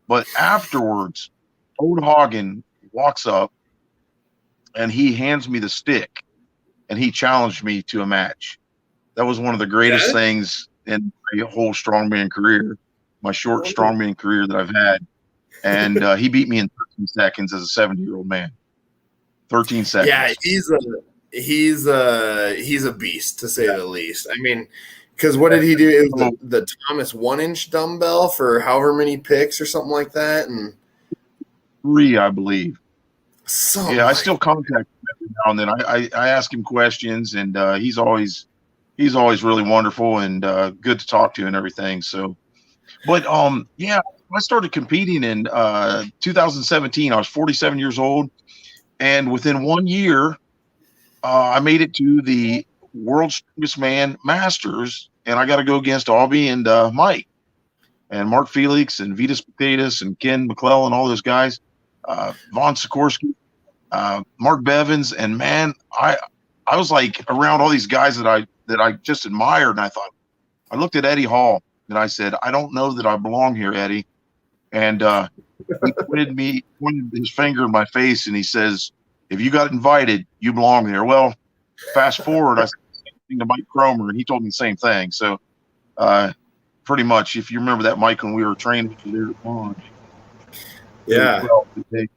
But afterwards, Ode Hagen walks up and he hands me the stick, and he challenged me to a match. That was one of the greatest things in my whole strongman career, my short strongman career that I've had. And he beat me in 13 seconds as a 70-year-old man. 13 seconds. Yeah, he's a beast, to say the least. I mean, because what did he do? It was the Thomas 1-inch dumbbell for however many picks or something like that, and 3, I believe. I still contact him every now and then. I ask him questions, and he's always really wonderful and good to talk to and everything. So, but I started competing in 2017. I was 47 years old, and within 1 year, I made it to the World's Strongest Man Masters, and I got to go against Albie and Mike and Mark Felix and Vitas Potatoes and Ken McClellan, all those guys. Vaughn Sikorsky, Mark Bevins, and man, I was like around all these guys that I just admired, and I looked at Eddie Hall and I said, I don't know that I belong here, Eddie. And he pointed his finger in my face, and he says, if you got invited, you belong there. Well, fast forward, I said the same thing to Mike Kromer, and he told me the same thing. So pretty much, if you remember that, Mike, when we were training there at Pond. Yeah. Well, you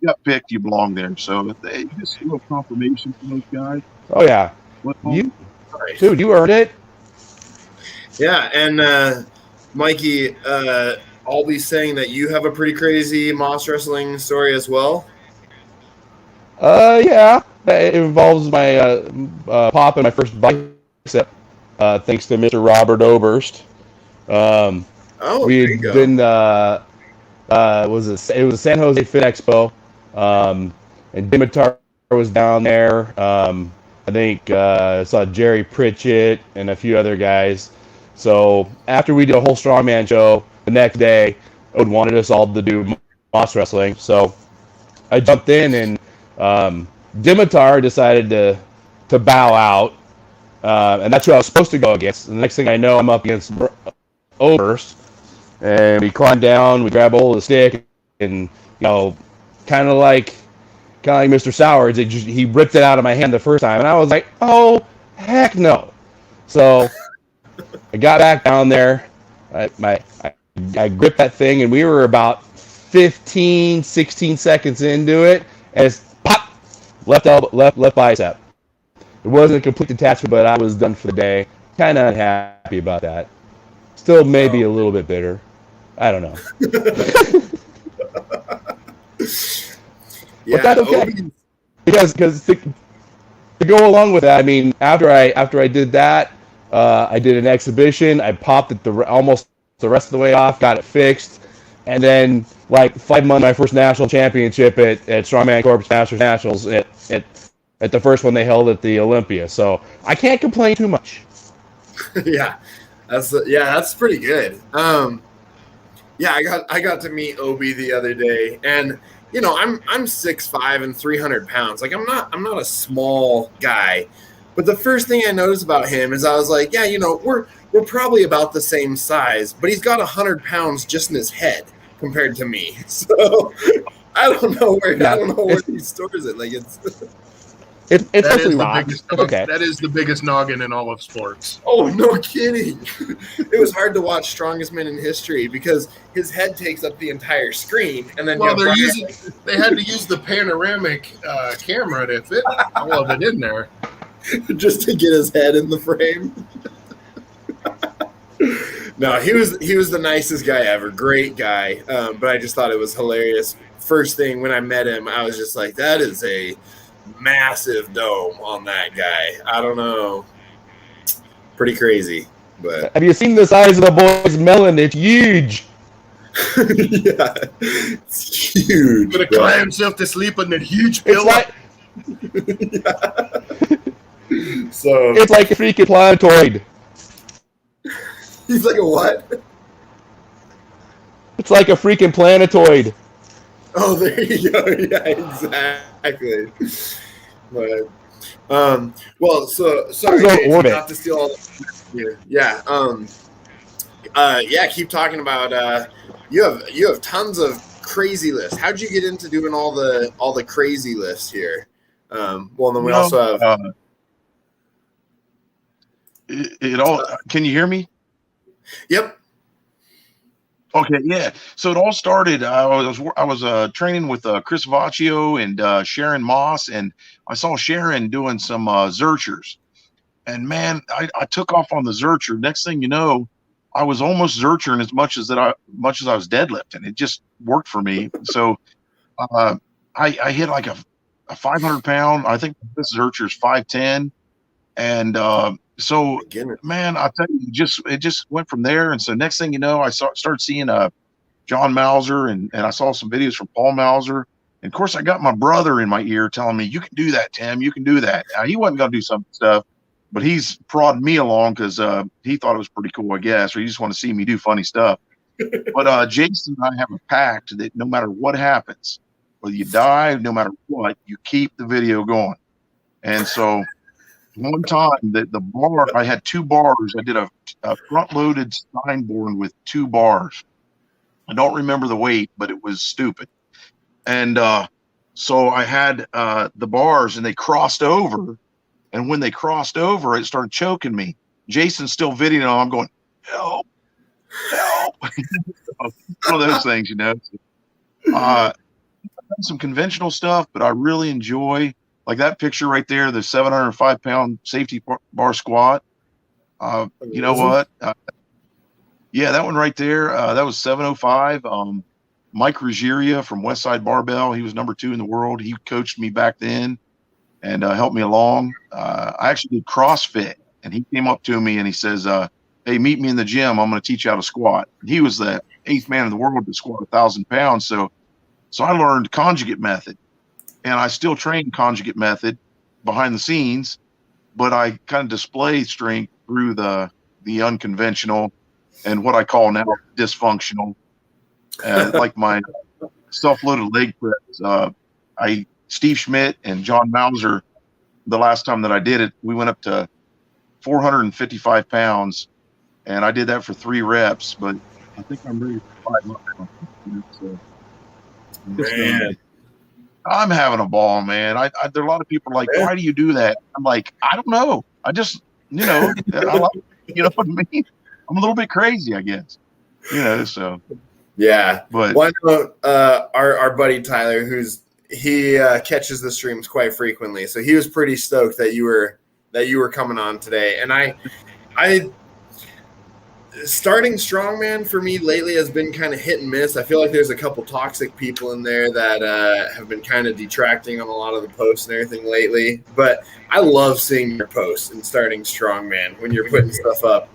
got picked, you belong there. So you just a little confirmation from those guys. Oh yeah, dude, you earned it. Yeah, and Mikey, I'll be saying that you have a pretty crazy Moss wrestling story as well. Yeah, it involves my pop and my first bicep, thanks to Mr. Robert Oberst. We had been it was a San Jose Fit Expo, and Dimitar was down there. I think I saw Jerry Pritchett and a few other guys. So after we did a whole strongman show, the next day, Ode wanted us all to do Moss wrestling. So I jumped in, and Dimitar decided to bow out, and that's who I was supposed to go against. And the next thing I know, I'm up against Oberst, and we climbed down, we grabbed a hold of the stick, and kind of like Mr. Sowards, he ripped it out of my hand the first time, and I was like, oh heck no! So I got back down there, I gripped that thing, and we were about 15, 16 seconds into it, and it's pop, left bicep. It wasn't a complete detachment, but I was done for the day. Kind of unhappy about that. Still maybe a little bit bitter. I don't know. Yeah, but that's okay. Because to go along with that, I mean, after I did that, I did an exhibition. I popped it almost the rest of the way off, got it fixed, and then like 5 months, my first national championship at Strongman Corpus Masters Nationals at the first one they held at the Olympia. So I can't complain too much. Yeah, that's pretty good. Yeah, I got to meet Obi the other day, and I'm 6'5" and 300 pounds. Like I'm not a small guy, but the first thing I noticed about him is I was like, yeah, we're probably about the same size, but he's got 100 pounds just in his head compared to me. So I don't know where he stores it. Like it's mostly rocks. Okay. That is the biggest noggin in all of sports. Oh, no kidding. It was hard to watch Strongest Man in History because his head takes up the entire screen, and then they had to use the panoramic camera to fit all of it in there, just to get his head in the frame. No, he was the nicest guy ever. Great guy. But I just thought it was hilarious. First thing when I met him, I was just like, that is a massive dome on that guy. I don't know. Pretty crazy, but Have you seen the size of the boy's melon? It's huge. yeah, it's huge. Gonna cry himself to sleep on that huge It's pillow. like So it's like a freaking planetoid. he's like a what? It's like a freaking planetoid. Oh, there you go. Yeah, exactly. But well, so sorry, How's our Jason, orbit? not to steal all the here. Yeah. Yeah. Keep talking about. You have tons of crazy lists. How'd you get into doing all the crazy lists here? Well, then we also have. It all. Can you hear me? Yep. Okay, yeah. So it all started. I was training with Chris Vaccio and Sharon Moss, and I saw Sharon doing some Zerchers, and man, I took off on the Zercher. Next thing you know, I was almost Zerchering as much as I was deadlifting. It just worked for me. So I hit like a 500 pound. I think this Zercher's 510, and so man, I tell you, it just went from there. And so next thing you know, I started seeing John Mauser, and I saw some videos from Paul Mauser. And of course, I got my brother in my ear telling me, "You can do that, Tim. You can do that." He wasn't going to do some stuff, but he's prodding me along because he thought it was pretty cool, I guess, or he just want to see me do funny stuff. But Jason and I have a pact that no matter what happens, whether you die, no matter what, you keep the video going. And so one time the bar, I had 2 bars. I did a front-loaded Steinborn with 2 bars. I don't remember the weight, but it was stupid. And so I had the bars, and they crossed over. And when they crossed over, it started choking me. Jason's still videoing. I'm going, help, help. One of those things, you know. I've done some conventional stuff, but I really enjoy, like that picture right there, the 705-pound safety bar squat. You know what? Yeah, that one right there, that was 705. Mike Ruggiero from Westside Barbell, he was number 2 in the world. He coached me back then and helped me along. I actually did CrossFit, and he came up to me and he says, hey, meet me in the gym. I'm going to teach you how to squat. And he was the 8th man in the world to squat 1,000 pounds. So I learned conjugate method, and I still train conjugate method behind the scenes, but I kind of display strength through the unconventional and what I call now dysfunctional. Like my self-loaded leg press. Steve Schmidt and John Mauser, the last time that I did it, we went up to 455 pounds, and I did that for 3 reps, but I think I'm ready for 5 more. So, Man. I'm having a ball, man. There are a lot of people like, why do you do that? I'm like, I don't know. I just, you know, I like, you know what I mean? I'm a little bit crazy, I guess. You know, so. Yeah. But one our buddy Tyler, he catches the streams quite frequently, so he was pretty stoked that you were coming on today. And I starting Strongman for me lately has been kind of hit and miss. I feel like there's a couple toxic people in there that have been kind of detracting on a lot of the posts and everything lately. But I love seeing your posts and starting Strongman when you're putting stuff up.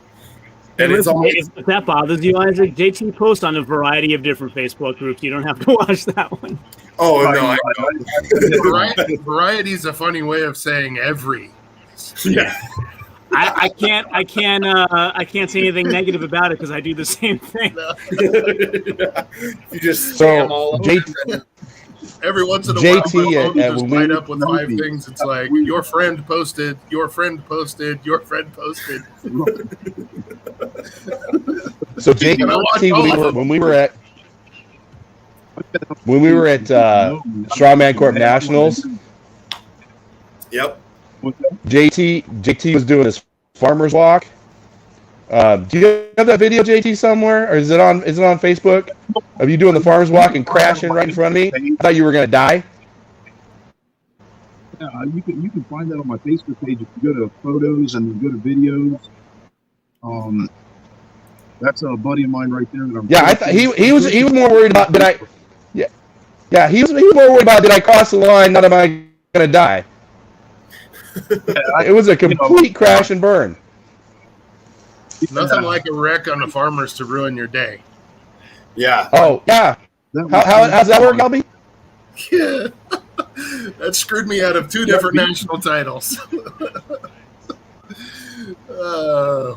And it's always, if that bothers you, Isaac, JT posts on a variety of different Facebook groups. You don't have to watch that one. oh no, I know. Variety is a funny way of saying every. Yeah. I can't say anything negative about it because I do the same thing. You just spam all over JT, Every once in a JT, while, my phone just when light we- up with 5 things. It's like, your friend posted, your friend posted, your friend posted. So JT, when we were at Strongman Corp Nationals, Yep. JT was doing his farmer's walk. Do you have that video, JT, somewhere, or is it on Facebook of you doing the farmer's walk and crashing right in front of me? I thought you were gonna die. yeah, you can find that on my Facebook page if you go to photos and then go to videos. That's a buddy of mine right there that I'm. Yeah, I thought he was more worried about did I. Yeah, he was more worried about did I cross the line? Not am I gonna die. It was a complete crash and burn. Nothing like a wreck on the farmers to ruin your day. Yeah. Oh yeah. How's that work, Albie? Yeah. That screwed me out of 2 different national titles.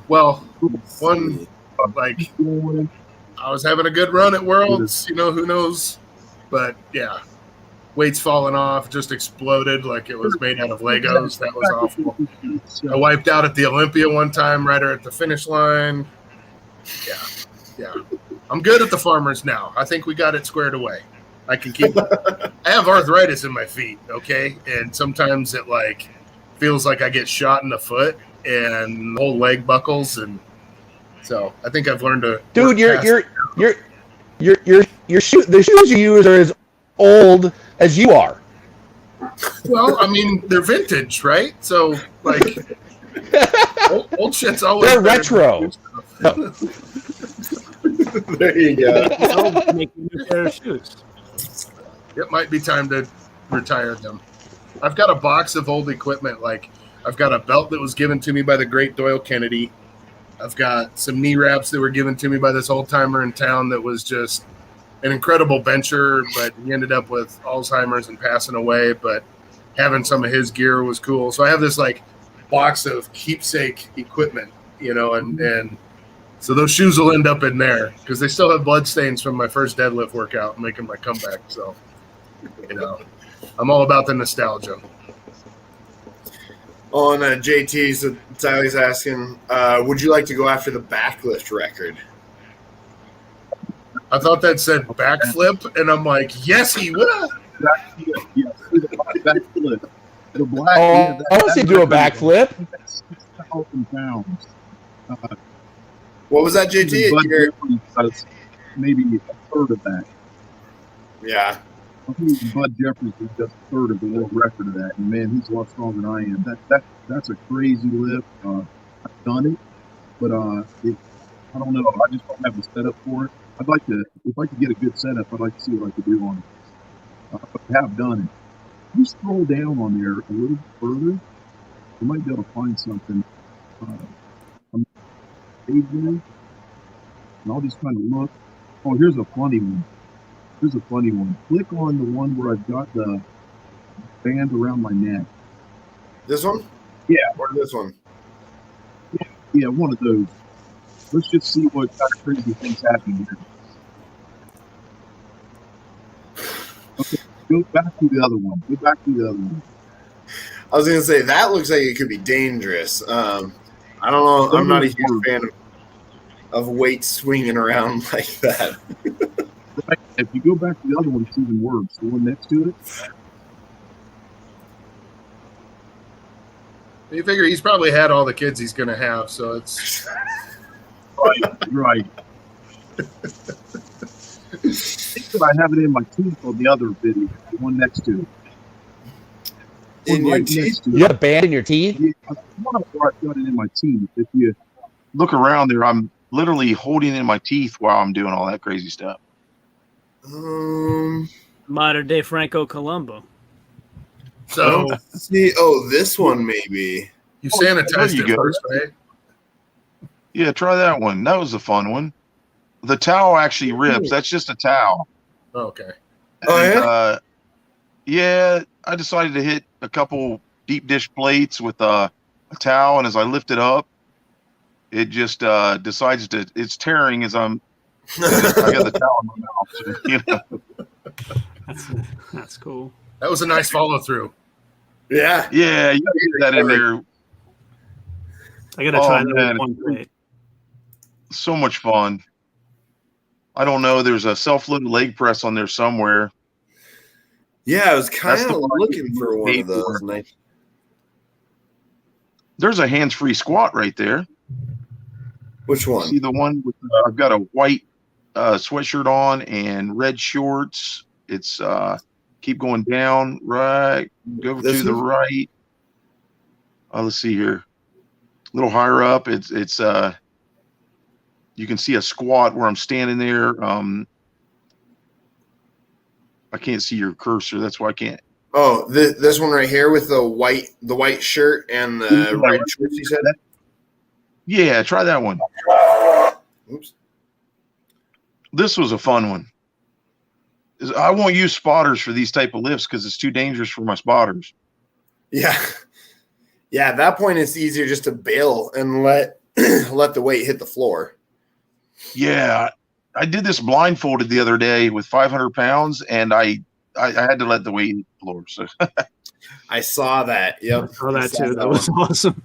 Well, one, like, I was having a good run at Worlds, you know, who knows? But yeah, weights falling off, just exploded like it was made out of Legos. That was awful. I wiped out at the Olympia one time right at the finish line. Yeah. I'm good at the farmers now. I think we got it squared away. I can keep I have arthritis in my feet, okay? And sometimes it like feels like I get shot in the foot and the whole leg buckles, and so I think I've learned to Dude, the shoes you use are as old as you are. Well, I mean, they're vintage, right? So like old shit's always They're better retro. than There you go. Make a new pair of shoes. It might be time to retire them. I've got a box of old equipment. Like, I've got a belt that was given to me by the great Doyle Kennedy. I've got some knee wraps that were given to me by this old timer in town that was just an incredible bencher, but he ended up with Alzheimer's and passing away. But having some of his gear was cool. So I have this like box of keepsake equipment, you know, and so those shoes will end up in there because they still have blood stains from my first deadlift workout making my comeback. So, you know, I'm all about the nostalgia. On JT, so Tyler's asking, would you like to go after the backlift record? I thought that said backflip, and I'm like, yes, he will. Backflip. The black. Oh, I want to do a backflip. 6,000 pounds. What was that, JT? Bud Jeffries does maybe a third of that. Yeah. I think Bud Jeffries is just a third of the world record of that, and man, he's a lot stronger than I am. That's a crazy lift. I've done it, but I don't know. I just don't have the setup for it. If I could get a good setup, I'd like to see what I could do on it. But I have done it. You scroll down on there a little further, you might be able to find something. And I'll just kind of look. Oh, here's a funny one. Click on the one where I've got the band around my neck. This one? Yeah. Or this one? Yeah, one of those. Let's just see what kind of crazy things happen here. Okay, go back to the other one. I was going to say, that looks like it could be dangerous. I don't know. I'm not a huge fan of weight swinging around like that. Right. If you go back to the other one, it's even worse. The one next to it. You figure he's probably had all the kids he's going to have, so it's right. I have it in my teeth on the other video, the one next to it. In your teeth? You have a band in your teeth? Yeah, I've got it in my teeth. If you Look around there. I'm literally holding in my teeth while I'm doing all that crazy stuff. Modern day Franco Columbo. so See, this one maybe. you sanitized you it go. first, right? Yeah, try that one. That was a fun one. The towel actually rips. That's just a towel. Okay. Oh, yeah? And, yeah, I decided to hit a couple deep dish plates with a towel, and as I lift it up, it just decides to. It's tearing as I got the towel in my mouth. You know? That's cool. That was a nice follow through. Yeah. Yeah, you gotta get that in there. I gotta try that man. with one plate. So much fun. I don't know. There's a self-loaded leg press on there somewhere. Yeah, I was kind That's of the one looking for one paid of those. for. And I, There's a hands-free squat right there. which one? See the one with I've got a white sweatshirt on and red shorts. It's keep going down, right, go This to the one? right. Let's see here. A little higher up, it's you can see a squat where I'm standing there. I can't see your cursor, that's why I can't. Oh, this one right here with the white shirt and the red shorts. You said. Yeah, try that one. Oops. This was a fun one. I won't use spotters for these type of lifts because it's too dangerous for my spotters. Yeah. Yeah, at that point it's easier just to bail and let the weight hit the floor. Yeah, I did this blindfolded the other day with 500 pounds, and I had to let the weight hit the floor. So I saw that. Yep. I saw that too. That was awesome.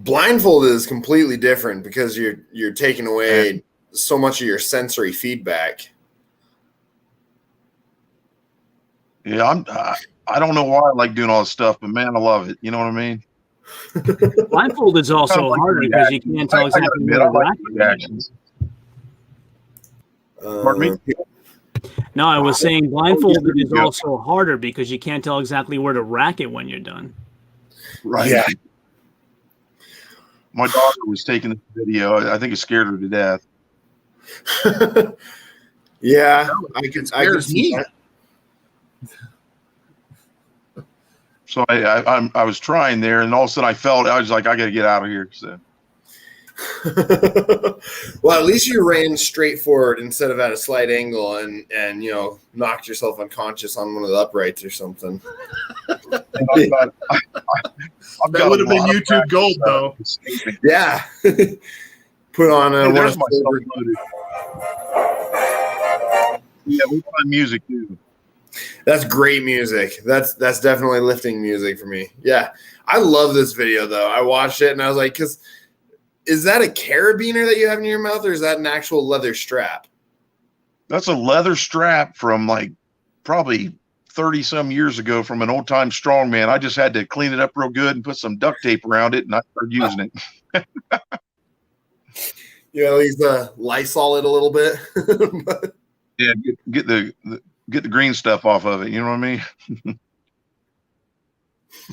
Blindfolded is completely different because you're taking away so much of your sensory feedback. yeah, I don't know why I like doing all this stuff, but man, I love it. You know what I mean? Blindfold is also harder because you can't tell exactly where to rack it. Reactions. Pardon me? No, I was saying blindfolded is also harder because you can't tell exactly where to rack it when you're done. Right. Yeah. My daughter was taking this video. I think it scared her to death. Yeah, I I could see that. So I was trying there, and all of a sudden I was like, I got to get out of here. So. Well, at least you ran straight forward instead of at a slight angle and knocked yourself unconscious on one of the uprights or something. That would have been YouTube gold, though. Yeah. Put on Hey, one there's of my favorite. Yeah, we find music too. That's great music. That's definitely lifting music for me. Yeah. I love this video though. I watched it and I was like, is that a carabiner that you have in your mouth or is that an actual leather strap? That's a leather strap from like probably 30 some years ago from an old time Strongman. I just had to clean it up real good and put some duct tape around it and I started using it. At least Lysol it a little bit. Yeah, get the green stuff off of it. You know what I mean?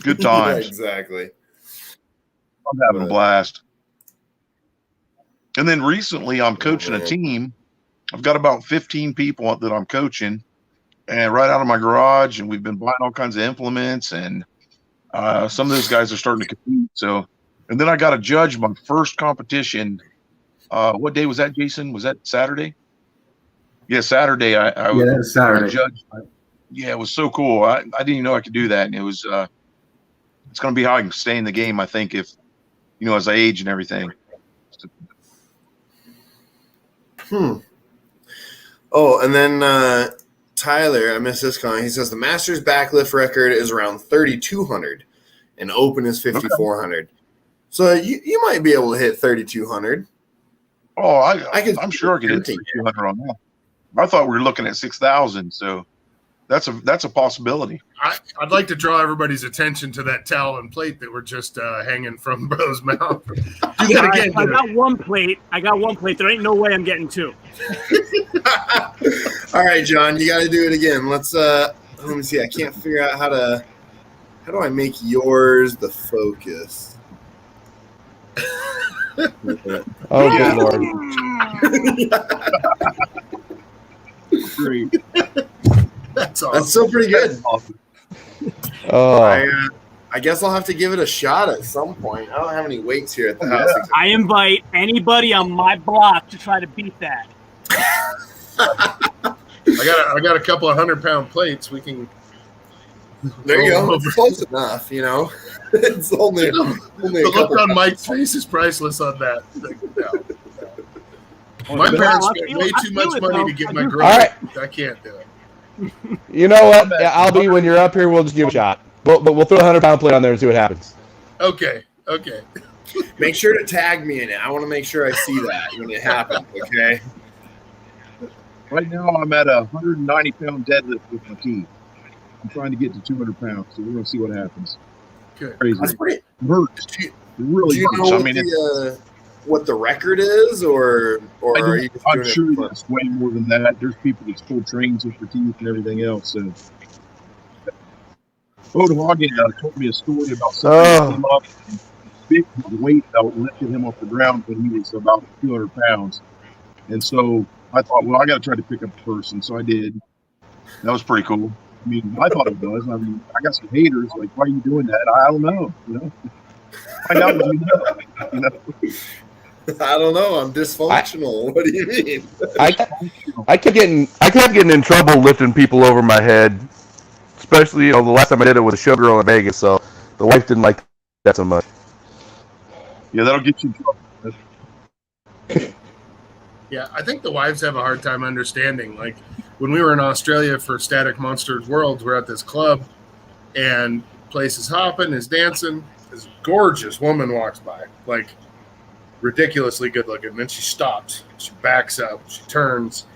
Good times. Yeah, exactly. I'm having a blast. And then recently I'm coaching a team. I've got about 15 people that I'm coaching and right out of my garage, and we've been buying all kinds of implements, and some of those guys are starting to compete. So, and then I got to judge my first competition. What day was that, Jason? Was that Saturday? Yeah, Saturday. That was Saturday. Judged. Yeah, it was so cool. I didn't even know I could do that. And it was, it's going to be how I can stay in the game, I think, if, as I age and everything. Oh, and then Tyler, I missed this comment. He says the Masters backlift record is around 3,200 and open is 5,400. So you might be able to hit 3,200. Oh, I'm sure I could hit 3,200 on that. I thought we were looking at 6,000, so that's a possibility. I'd like to draw everybody's attention to that towel and plate that were just hanging from Bro's mouth. Do that again. I got one plate. There ain't no way I'm getting two. All right, John, you got to do it again. Let's let me see. I can't figure out how do I make yours the focus? Oh, good Lord. Great. That's awesome. That's still pretty good. Oh, I guess I'll have to give it a shot at some point. I don't have any weights here at the house. I invite anybody on my block to try to beat that. I got a couple of 100-pound plates. We can. There you go. It's close enough, It's only the look on Mike's face is priceless on that. My parents spent way too much money to get my girl. All right. I can't do it. you know what? Albie, when you're up here, we'll just give it a shot. But we'll throw a 100-pound plate on there and see what happens. Okay. Make sure to tag me in it. I want to make sure I see that when it happens, okay? Right now, I'm at a 190-pound deadlift with my team. I'm trying to get to 200 pounds, so we're going to see what happens. Good. Crazy. That's pretty. It hurts. Do It really you hurts. know what the record is, or are you just I'm doing sure it for it's way more than that. There's people that pull trains with their teeth and everything else. So, Hagen told me a story about somebody came up and big weight lifted him off the ground when he was about 200 pounds. And so I thought, well, I got to try to pick up the person, so I did. That was pretty cool. I mean, I thought it was. I mean, I got some haters like, why are you doing that? I don't know. Find out what you know. I don't know. I'm dysfunctional. What do you mean? I kept getting in trouble lifting people over my head, especially the last time I did it with a showgirl in Vegas. So the wife didn't like that so much. Yeah, that'll get you in trouble. Yeah, I think the wives have a hard time understanding. Like when we were in Australia for Static Monsters Worlds, we're at this club and place is hopping, is dancing. This gorgeous woman walks by, like ridiculously good looking. And then she stops, she backs up, she turns,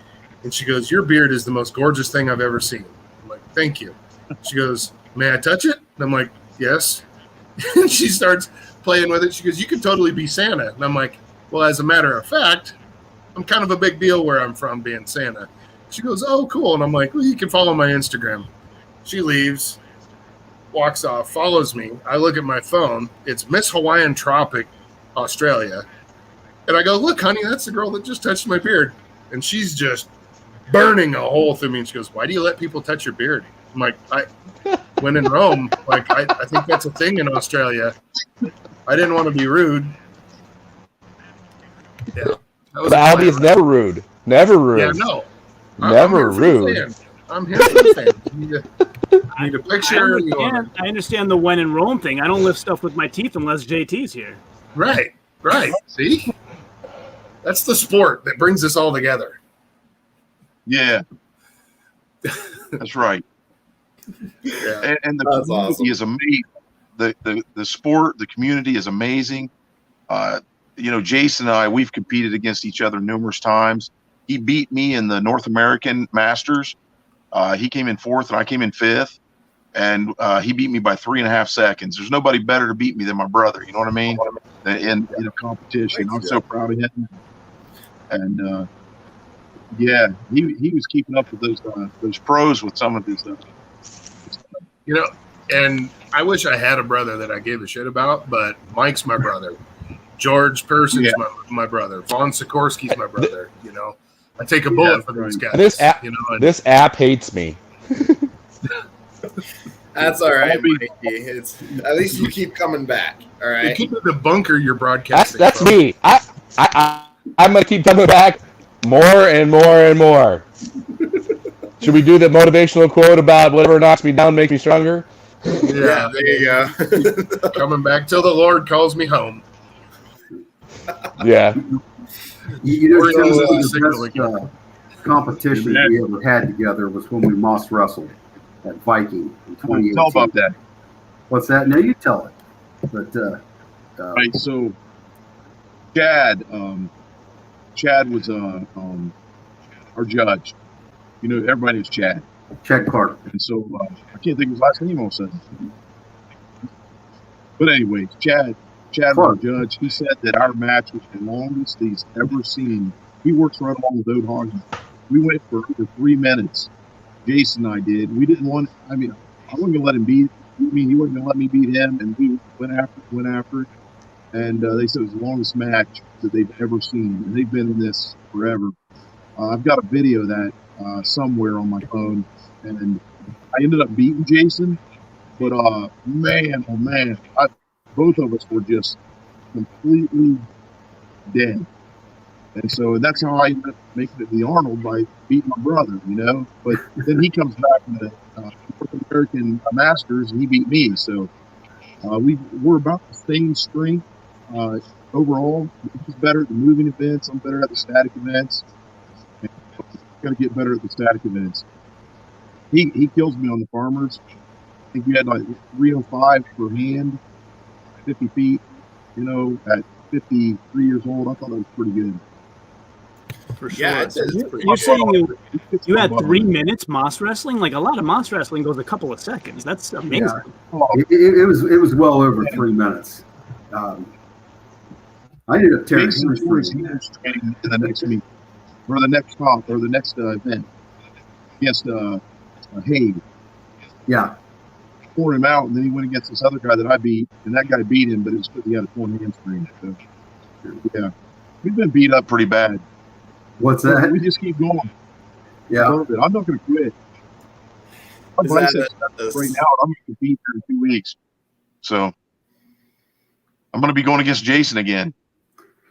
and she goes, "Your beard is the most gorgeous thing I've ever seen." I'm like, "Thank you." She goes, "May I touch it?" And I'm like, "Yes." And she starts playing with it. She goes, "You could totally be Santa." And I'm like, "Well, as a matter of fact, I'm kind of a big deal where I'm from being Santa." She goes, "Oh, cool." And I'm like, "Well, you can follow my Instagram." She leaves, walks off, follows me. I look at my phone. It's Miss Hawaiian Tropic, Australia. And I go, "Look, honey, that's the girl that just touched my beard." And she's just burning a hole through me. And she goes, "Why do you let people touch your beard?" I'm like, when in Rome, like I think that's a thing in Australia. I didn't want to be rude. Yeah. But Albie is never rude. Never rude. Yeah, no. Never rude. I'm here for the fan. You need a picture. I understand the when in Rome thing. I don't lift stuff with my teeth unless JT's here. Right. See? That's the sport that brings us all together. Yeah. That's right. Yeah. And the That's community awesome. is amazing. The sport, the community is amazing. Jason and I, we've competed against each other numerous times. He beat me in the North American Masters. He came in 4th and I came in 5th. And he beat me by 3.5 seconds. There's nobody better to beat me than my brother. You know what I mean? In a competition. I'm so proud of him. And yeah, he was keeping up with those pros with some of his stuff. And I wish I had a brother that I gave a shit about, but Mike's my brother. George Person's my brother. Vaughn Sikorsky's my brother. I take a bullet for those guys. This app hates me. That's all right, Mikey. At least you keep coming back. All right. You keep it the bunker you're broadcasting. That's me. I'm gonna keep coming back more and more and more. Should we do the motivational quote about whatever knocks me down makes me stronger? Yeah, there you go. Coming back till the Lord calls me home. Yeah. The best competition we ever had together was when we moss wrestled at Viking in 2018. Tell about that. What's that? No, you tell it. But right, so Chad was our judge. Everybody knows Chad. Chad Clark. And so I can't think of his last name all of a sudden. But anyways, Chad was our judge. He said that our match was the longest he's ever seen. He works right along with Ode Hoggy. We went for 3 minutes. Jason and I did. We didn't want. I wasn't gonna let him beat. He wasn't gonna let me beat him, and we went after it. And they said it was the longest match that they've ever seen, and they've been in this forever. I've got a video of that somewhere on my phone, and I ended up beating Jason. But man, oh man, both of us were just completely dead. And so that's how I ended up making it the Arnold, by beating my brother, But then he comes back in the North American Masters and he beat me. So we're about the same strength overall. He's better at the moving events. I'm better at the static events. Got to get better at the static events. He kills me on the farmers. I think we had like 305 per hand, 50 feet. At 53 years old, I thought that was pretty good. For sure. Yeah, You're saying you had 3 minutes moss wrestling? Like, a lot of moss wrestling goes a couple of seconds. That's amazing. Yeah. It was well over 3 minutes. I ended up tearing Jason was training in the next meet, or the next comp, or the next event against Haig. Yeah. Tore him out, and then he went against this other guy that I beat, and that guy beat him, but it's because he had a torn hamstring. So, yeah, We've been beat up pretty bad. What's that? We just keep going. Yeah. I'm not going to quit. My Is that biceps a- right now. I'm going to compete here in 2 weeks. So I'm going to be going against Jason again.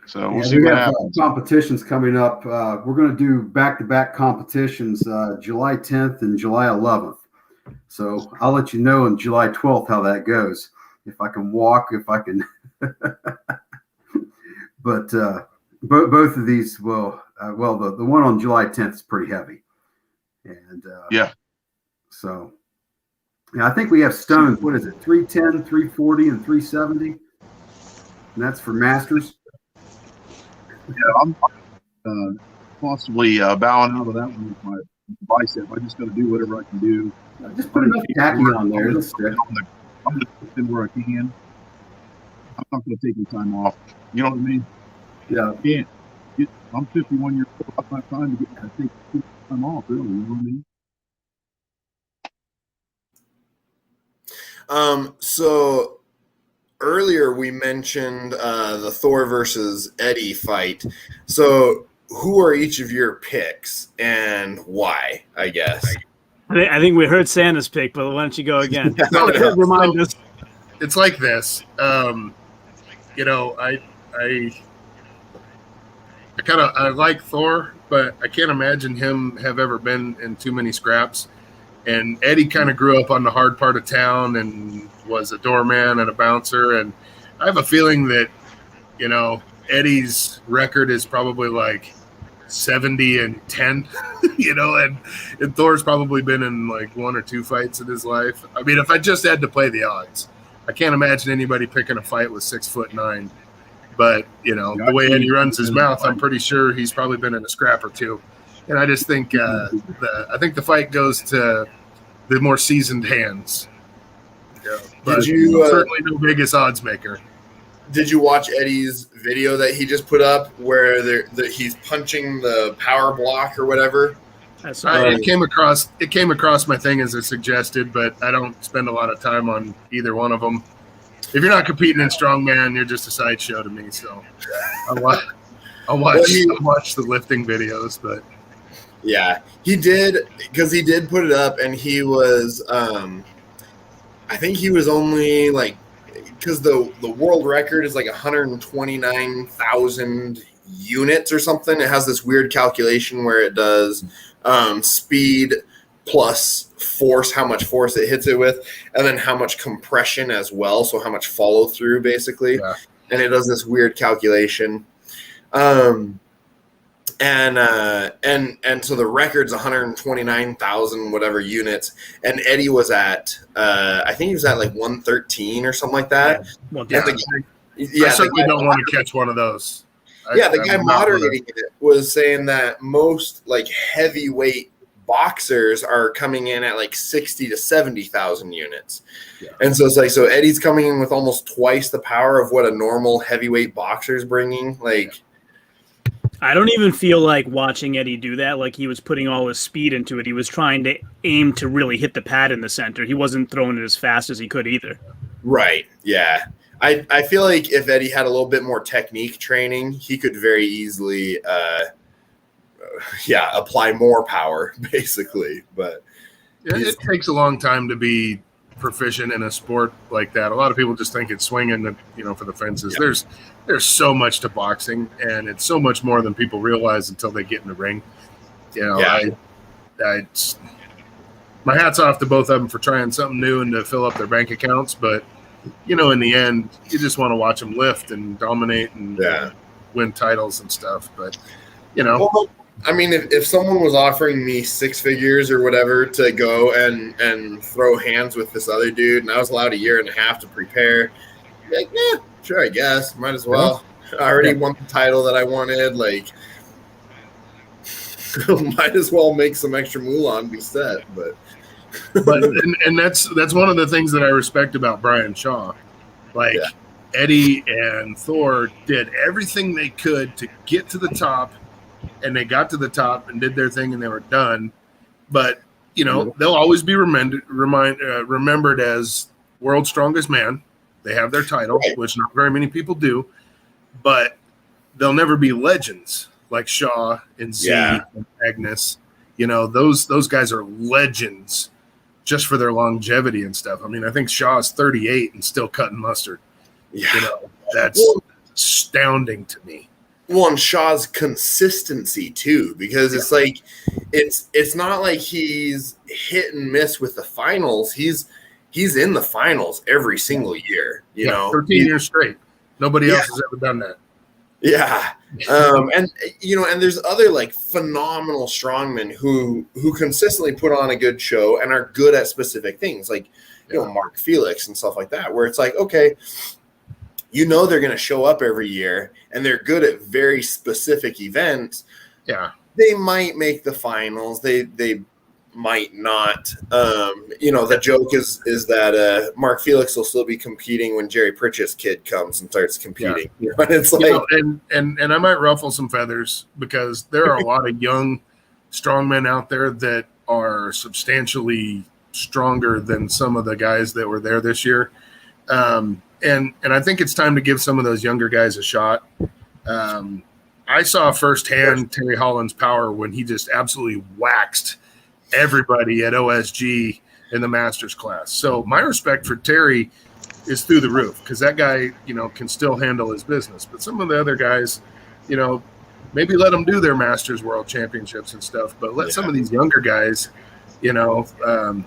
So we'll Yeah, see we what have happens. competitions coming up. We're going to do back-to-back competitions July 10th and July 11th. So I'll let you know on July 12th how that goes. If I can walk, if I can. But both of these will, the one on July 10th is pretty heavy. And Yeah. So yeah, I think we have stones. What is it? 310, 340, and 370. And that's for masters. Yeah, I'm possibly bowing out of that one with my bicep. I just got to do whatever I can do. Just put enough tacky on there. It'll stick. I'm going to put in where I can. I'm not going to take any time off. You know what I mean? Yeah. I can't. I'm 51 years old. I don't have time to take time off, really. You know what I mean? So earlier we mentioned the Thor versus Eddie fight. So who are each of your picks and why, I guess? I think we heard Santa's pick, but why don't you go again? No. Remind us. It's like this. You know, I like Thor, but I can't imagine him have ever been in too many scraps. And Eddie kind of grew up on the hard part of town and was a doorman and a bouncer. And I have a feeling that, you know, Eddie's record is probably like 70-10, you know, and Thor's probably been in like 1 or 2 fights in his life. I mean, if I just had to play the odds, I can't imagine anybody picking a fight with 6'9". But, you know, the way Eddie runs his mouth, I'm pretty sure he's probably been in a scrap or 2. And I just think I think the fight goes to the more seasoned hands. Yeah, but certainly no biggest odds maker. Did you watch Eddie's video that he just put up where he's punching the power block or whatever? It came across my thing as I suggested, but I don't spend a lot of time on either one of them. If you're not competing in strongman, you're just a sideshow to me. So I'll watch the lifting videos, but yeah, he did, because he did put it up, and he was I think he was only like, because the world record is like 129,000 units or something. It has this weird calculation where it does speed plus force, how much force it hits it with, and then how much compression as well, so how much follow through basically. Yeah. And it does this weird calculation. And so the record's 129,000 whatever units, and Eddie was at I think he was at like 113 or something like that. I certainly don't want to catch one of those. The guy moderating it was saying that most like heavyweight boxers are coming in at like 60 to 70,000 units. Yeah. And so it's like, so Eddie's coming in with almost twice the power of what a normal heavyweight boxer is bringing. Like, I don't even feel like watching Eddie do that. Like he was putting all his speed into it. He was trying to aim to really hit the pad in the center. He wasn't throwing it as fast as he could either. Right. Yeah. I feel like if Eddie had a little bit more technique training, he could very easily, apply more power, basically. But it takes a long time to be proficient in a sport like that. A lot of people just think it's swinging, for the fences. Yeah. There's so much to boxing, and it's so much more than people realize until they get in the ring. My hat's off to both of them for trying something new and to fill up their bank accounts, but in the end, you just want to watch them lift and dominate and win titles and stuff. But, Well, I mean, if someone was offering me 6 figures or whatever to go and throw hands with this other dude, and I was allowed 1.5 years to prepare, like, yeah, sure, I guess. Might as well. I already won the title that I wanted. Like, might as well make some extra moolah and be set. But that's one of the things that I respect about Brian Shaw. Like Eddie and Thor did everything they could to get to the top, and they got to the top and did their thing and they were done. But they'll always be remembered as world's strongest man. They have their title, which not very many people do, but they'll never be legends. like Shaw and Z Yeah. and Agnes. You know, those guys are legends just for their longevity and stuff. I mean, I think Shaw's 38 and still cutting mustard. Yeah. You know, that's astounding to me. Well, and Shaw's consistency too, because it's like it's not like he's hit and miss with the finals. He's in the finals every single year. You know, 13 years straight. Nobody else has ever done that. Yeah. And you know, and there's other like phenomenal strongmen who consistently put on a good show and are good at specific things, like you know, Mark Felix and stuff like that, where it's like, okay, you know, they're going to show up every year and they're good at very specific events. Yeah. They might make the finals. They might not. You know, the joke is that Mark Felix will still be competing when Jerry Pritchett's kid comes and starts competing. Yeah. But it's like, you know, and I might ruffle some feathers because there are a lot of young strongmen out there that are substantially stronger than some of the guys that were there this year. And I think it's time to give some of those younger guys a shot. I saw firsthand Terry Holland's power when he just absolutely waxed everybody at OSG in the Masters class. So my respect for Terry is through the roof because that guy, you know, can still handle his business. But some of the other guys, you know, maybe let them do their Masters World Championships and stuff, but let some of these younger guys, you know,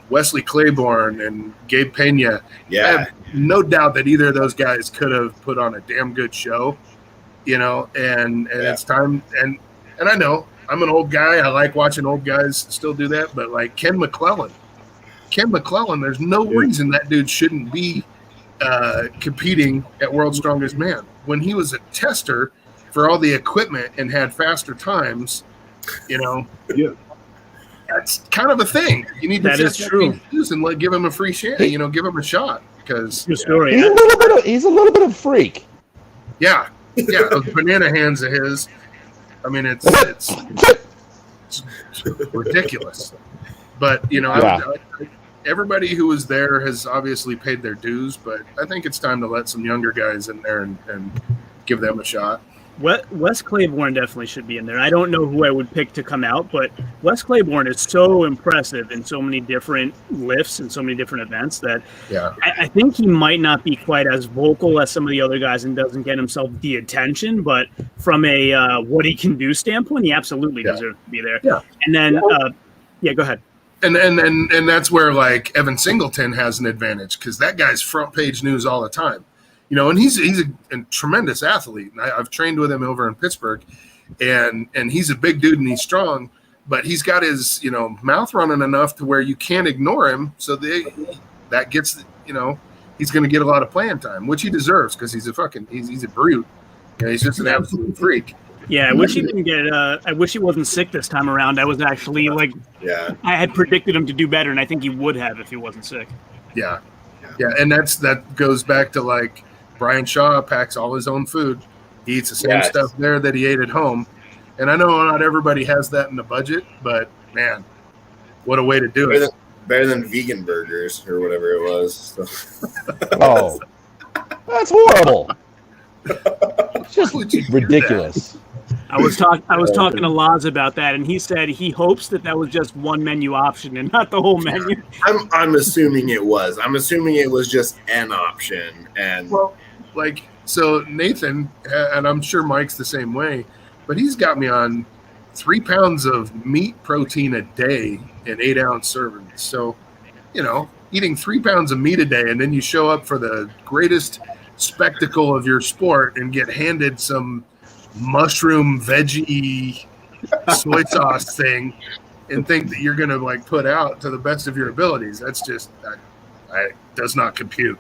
Wesley Claiborne and Gabe Pena. I have no doubt that either of those guys could have put on a damn good show, you know, and it's time. And I know I'm an old guy. I like watching old guys still do that. But like Ken McClellan, there's no reason that dude shouldn't be competing at World's Strongest Man. When he was a tester for all the equipment and had faster times, you know, that's kind of a thing. You need to That is true. And give him a free share. You know, give him a shot because True story. He's a little bit of a freak. yeah, those banana hands of his. I mean, it's ridiculous. But you know, everybody who was there has obviously paid their dues. But I think it's time to let some younger guys in there and give them a shot. Wes Claiborne definitely should be in there. I don't know who I would pick to come out, but Wes Claiborne is so impressive in so many different lifts and so many different events that I think he might not be quite as vocal as some of the other guys and doesn't get himself the attention, but from a what he can do standpoint, he absolutely deserves to be there. Yeah. And then, go ahead. And that's where like Evan Singleton has an advantage because that guy's front page news all the time. You know, and he's a tremendous athlete. I've trained with him over in Pittsburgh, and he's a big dude and he's strong, but he's got his, you know, mouth running enough to where you can't ignore him. So that gets, you know, he's going to get a lot of playing time, which he deserves because he's a brute. You know, he's just an absolute freak. Yeah, I wish he didn't get. I wish he wasn't sick this time around. I was actually like, I had predicted him to do better, and I think he would have if he wasn't sick. Yeah, and that goes back to like. Brian Shaw packs all his own food. He eats the same stuff there that he ate at home. And I know not everybody has that in the budget, but man, what a way to do it. Better than vegan burgers or whatever it was. So. Oh, that's horrible. It's just ridiculous. I was talking to Laz about that, and he said he hopes that was just one menu option and not the whole menu. I'm assuming it was. I'm assuming it was just an option. And well, like so, Nathan, and I'm sure Mike's the same way, but he's got me on 3 pounds of meat protein a day in 8-ounce servings. So, you know, eating 3 pounds of meat a day, and then you show up for the greatest spectacle of your sport and get handed some mushroom veggie soy sauce thing and think that you're going to like put out to the best of your abilities. That's just that does not compute.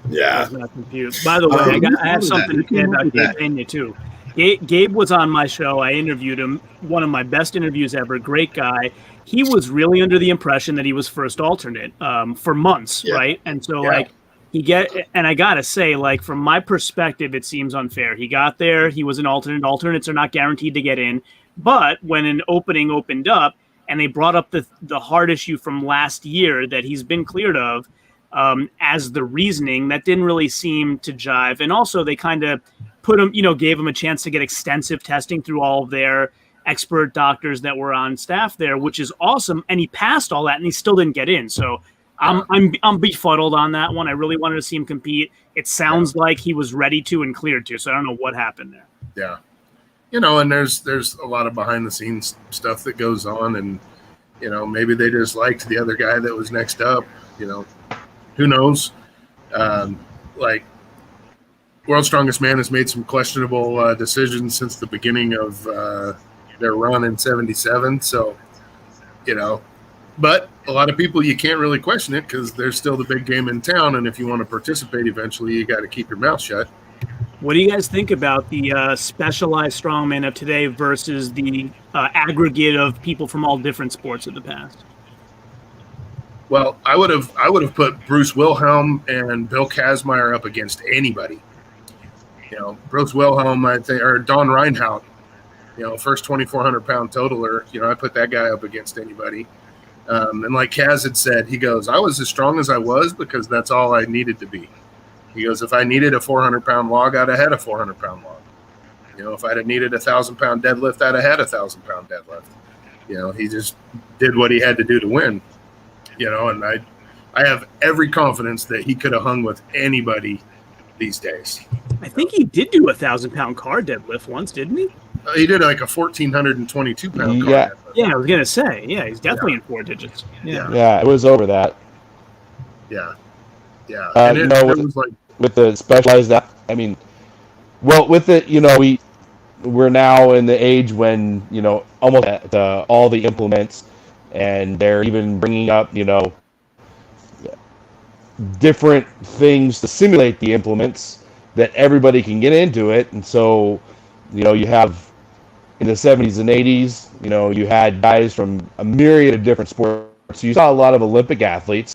Yeah, does not compute. By the way, I have something to say about Gabe Pena too. Gabe was on my show. I interviewed him. One of my best interviews ever. Great guy. He was really under the impression that he was first alternate for months, right? And so like. And I gotta say, like, from my perspective, it seems unfair. He got there, he was an alternate. Alternates are not guaranteed to get in. But when an opening opened up and they brought up the hard issue from last year that he's been cleared of as the reasoning, that didn't really seem to jive. And also they kind of put him, gave him a chance to get extensive testing through all of their expert doctors that were on staff there, which is awesome. And he passed all that, and he still didn't get in. So I'm befuddled on that one. I really wanted to see him compete. It sounds like he was ready to and cleared to. So I don't know what happened there. Yeah. And there's a lot of behind the scenes stuff that goes on, and maybe they just liked the other guy that was next up. Who knows? Like, World's Strongest Man has made some questionable decisions since the beginning of their run in '77. So, but a lot of people, you can't really question it because they're still the big game in town. And if you want to participate eventually, you got to keep your mouth shut. What do you guys think about the specialized strongman of today versus the aggregate of people from all different sports of the past? Well, I would have put Bruce Wilhelm and Bill Kazmaier up against anybody. Bruce Wilhelm, I think, or Don Reinhardt, first 2,400-pound totaler. I put that guy up against anybody. And like Kaz had said, he goes, I was as strong as I was because that's all I needed to be. He goes, if I needed a 400-pound log, I'd have had a 400-pound log. If I'd have needed a 1,000-pound deadlift, I'd have had a 1,000-pound deadlift. He just did what he had to do to win. And I have every confidence that he could have hung with anybody these days. I think he did do a 1,000-pound car deadlift once, didn't he? He did like a 1,422-pound car Yeah. deadlift. Yeah, I was gonna say. Yeah, he's definitely in 4 digits. Yeah, it was over that. Yeah. And it was like, with the specialized, with it, we're now in the age when almost at all the implements, and they're even bringing up different things to simulate the implements that everybody can get into it. And so you have in the 70s and 80s, you had guys from a myriad of different sports. So you saw a lot of Olympic athletes.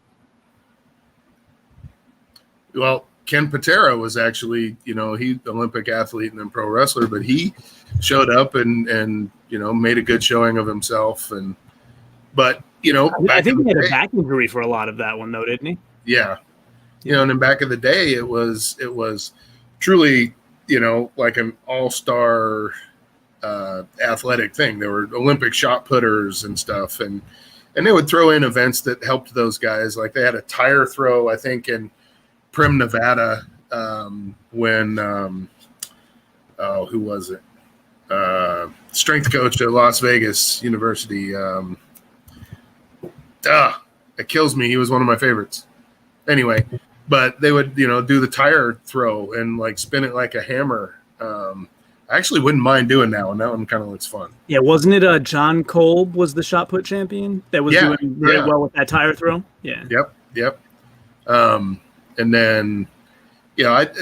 well, Ken Patera was actually, he's an Olympic athlete and then pro wrestler, but he showed up and made a good showing of himself. But I think he had a back injury for a lot of that one, though, didn't he? Yeah. And then back in the day, it was truly, like an all-star athletic thing. There were Olympic shot putters and stuff, and they would throw in events that helped those guys. Like they had a tire throw, I think, in Prim, Nevada, when who was it? Strength coach at Las Vegas University. It kills me. He was one of my favorites. Anyway, but they would, do the tire throw and like spin it like a hammer. I actually wouldn't mind doing that one. That one kind of looks fun. Yeah, wasn't it John Kolb was the shot put champion that was doing very well with that tire throw? Yeah. Yep. And then,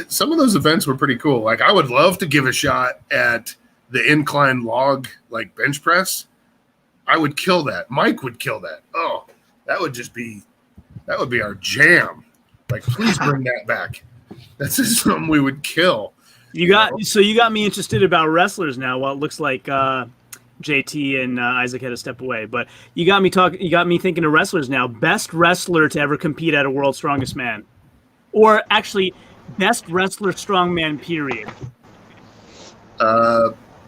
some of those events were pretty cool. Like I would love to give a shot at the incline log, like bench press. I would kill that. Mike would kill that. Oh, that would be our jam. Like, please bring that back. That's just something we would kill. You got me interested about wrestlers now. Well, it looks like JT and Isaac had to step away, but you got me thinking of wrestlers now. Best wrestler to ever compete at a World's Strongest Man, or actually, best wrestler strongman period.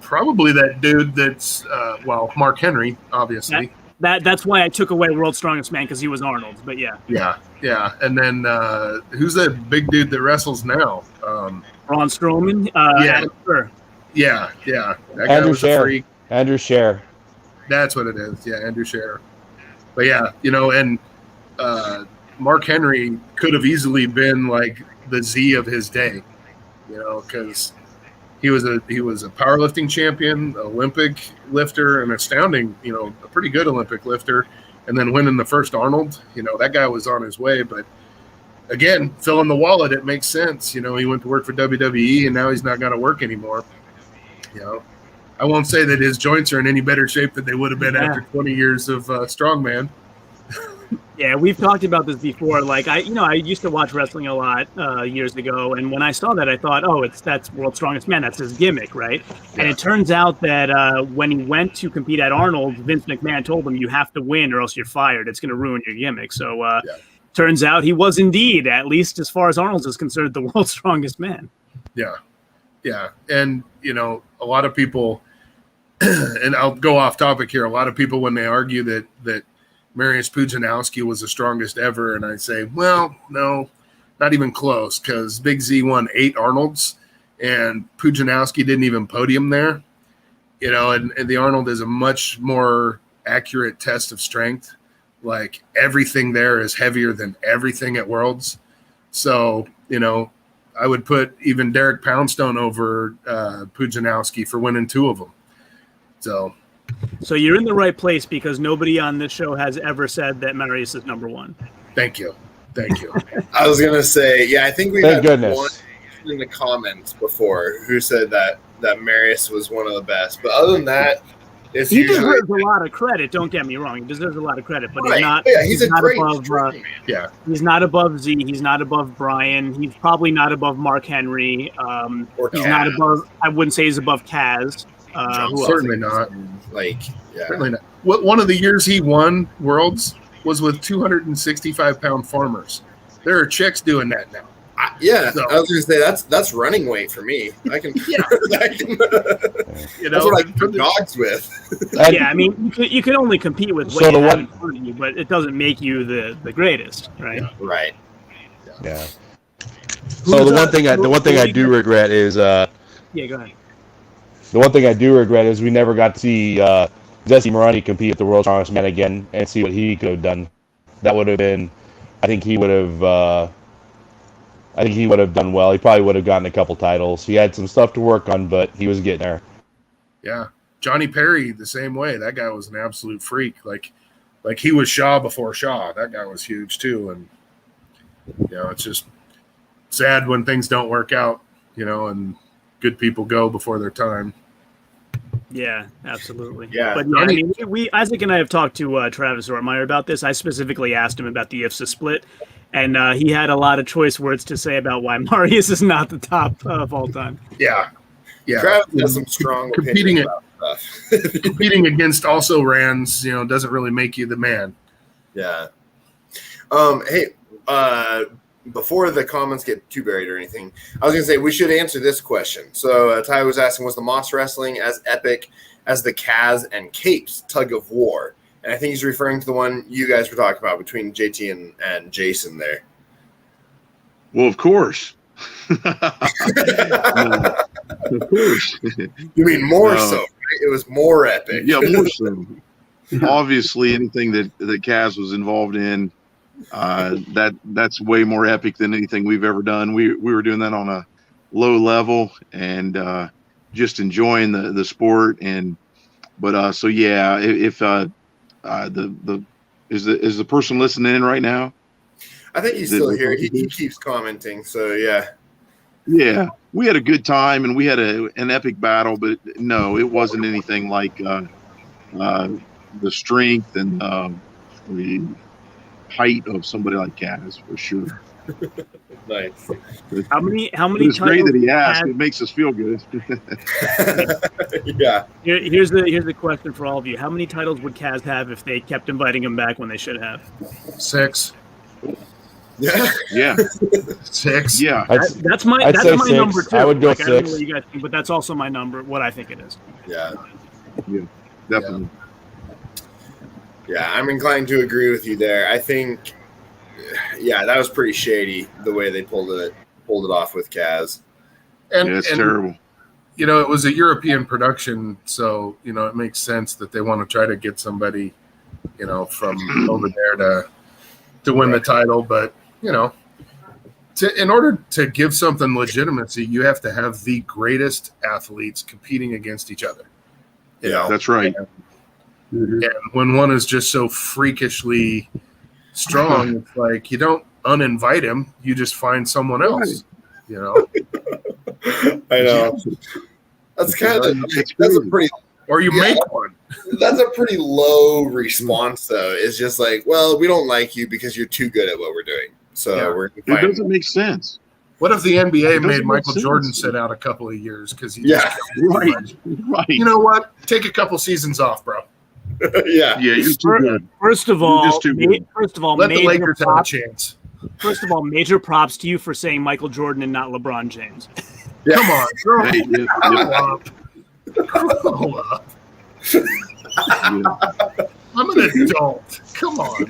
Probably that dude that's Mark Henry, obviously. That's why I took away World's Strongest Man, because he was Arnold. But yeah. And then who's that big dude that wrestles now? Braun Strowman. Yeah. That guy was a freak. Andrew Scheer. That's what it is. Yeah, Andrew Scheer. But yeah, and Mark Henry could have easily been like the Z of his day, because he was a powerlifting champion, Olympic lifter, an astounding, a pretty good Olympic lifter, and then winning the first Arnold. That guy was on his way. But again, filling the wallet, it makes sense. He went to work for WWE, and now he's not going to work anymore. I won't say that his joints are in any better shape than they would have been after 20 years of strongman. Yeah, we've talked about this before. Like I used to watch wrestling a lot years ago, and when I saw that, I thought, that's World's Strongest Man. That's his gimmick, right? Yeah. And it turns out that when he went to compete at Arnold, Vince McMahon told him, "You have to win, or else you're fired. It's going to ruin your gimmick." So turns out he was indeed, at least as far as Arnold is concerned, the World's Strongest Man. Yeah, Yeah. And, you know, a lot of people, and I'll go off topic here. A lot of people, when they argue that Mariusz Pudzianowski was the strongest ever, and I say, well, no, not even close, because Big Z won 8 Arnolds, and Pudzianowski didn't even podium there. You know, and the Arnold is a much more accurate test of strength. Like, everything there is heavier than everything at Worlds. So, you know, I would put even Derek Poundstone over Pudzianowski for winning 2 of them. So you're in the right place, because nobody on this show has ever said that Mariusz is number 1. Thank you. I was gonna say, yeah, I think we Thank had goodness. one in the comments before who said that Mariusz was one of the best. But other than that, it's He usually deserves a lot of credit. Don't get me wrong; he deserves a lot of credit, but he's not. Yeah, he's a not great above. strongman. Yeah. He's not above Z. He's not above Brian. He's probably not above Mark Henry. Or He's Kaz. not above. I wouldn't say he's above Kaz. Who else? Certainly not. Like, yeah. Certainly not. One of the years he won Worlds was with 265-pound farmers. There are chicks doing that now. Yeah, So- I was gonna say that's running weight for me. I can, Yeah. you know, that's what I can put dogs with. And- Yeah, I mean, you can only compete with what So you the have one- in front of you, but it doesn't make you the greatest, right? Right. Yeah. So the one thing I do regret is Yeah, go ahead. the one thing I do regret is we never got to see Jesse Morani compete at the World's Strongest Man again and see what he could have done. That would have been, I think he would have done well. He probably would have gotten a couple titles. He had some stuff to work on, but he was getting there. Yeah. Johnny Perry, the same way. That guy was an absolute freak. Like he was Shaw before Shaw. That guy was huge too. And, you know, it's just sad when things don't work out, you know, and good people go before their time. Yeah, absolutely. Yeah. But yeah, I mean, Isaac and I have talked to Travis Ortmeyer about this. I specifically asked him about the IFSA split, and he had a lot of choice words to say about why Mariusz is not the top of all time. Yeah. Yeah. Travis has some strong Competing opinions about stuff. Competing against also Rans, you know, doesn't really make you the man. Yeah. Hey, before the comments get too buried or anything, I was going to say we should answer this question. So Ty was asking, was the Moss Wrestling as epic as the Kaz and Capes tug of war? And I think he's referring to the one you guys were talking about between JT and Jason there. Well, of course. Of course. You mean more No. so, right? It was more epic. Yeah, more so. Obviously, anything that Kaz was involved in, that's way more epic than anything we've ever done. We were doing that on a low level and just enjoying the sport. So yeah, if the is the person listening in right now? I think he's still here. He keeps commenting. So yeah. Yeah, we had a good time and we had an epic battle, but no, it wasn't anything like the strength and the height of somebody like Kaz for sure. Nice. How many It's great that he asked. Kaz- It makes us feel good. Yeah. Here's the question for all of you. How many titles would Kaz have if they kept inviting him back when they should have? 6. Yeah. Yeah, 6. yeah. That's my I'd say 6. number too. I would go I don't know 6. what you guys think, but that's also my number. What I think it is. Yeah. Definitely. Yeah, I'm inclined to agree with you there. I think, yeah, that was pretty shady the way they pulled it off with Kaz. And, Yeah, it's and, terrible. you know, it was a European production, so, you know, it makes sense that they want to try to get somebody, you know, from over there to win the title. But, you know, in order to give something legitimacy, you have to have the greatest athletes competing against each other. You know? That's right. And when one is just so freakishly strong, it's like you don't uninvite him, you just find someone else. You know, I know. That's kind of that's a pretty or you make one. That's a pretty low response though. It's just like, well, we don't like you because you're too good at what we're doing. So Yeah. we're It fine. doesn't make sense. What if the It NBA doesn't made make Michael sense. Jordan sit out a couple of years because he Yeah. Right. Right. you know what? Take a couple seasons off, bro. Yeah. Yeah, you're too good. First of You're all, just too good. Let the major Lakers have a props, chance. first of all, major props to you for saying Michael Jordan and not LeBron James. Yeah. Come on, grow Hey, up. Grow up. I'm an adult. Come on.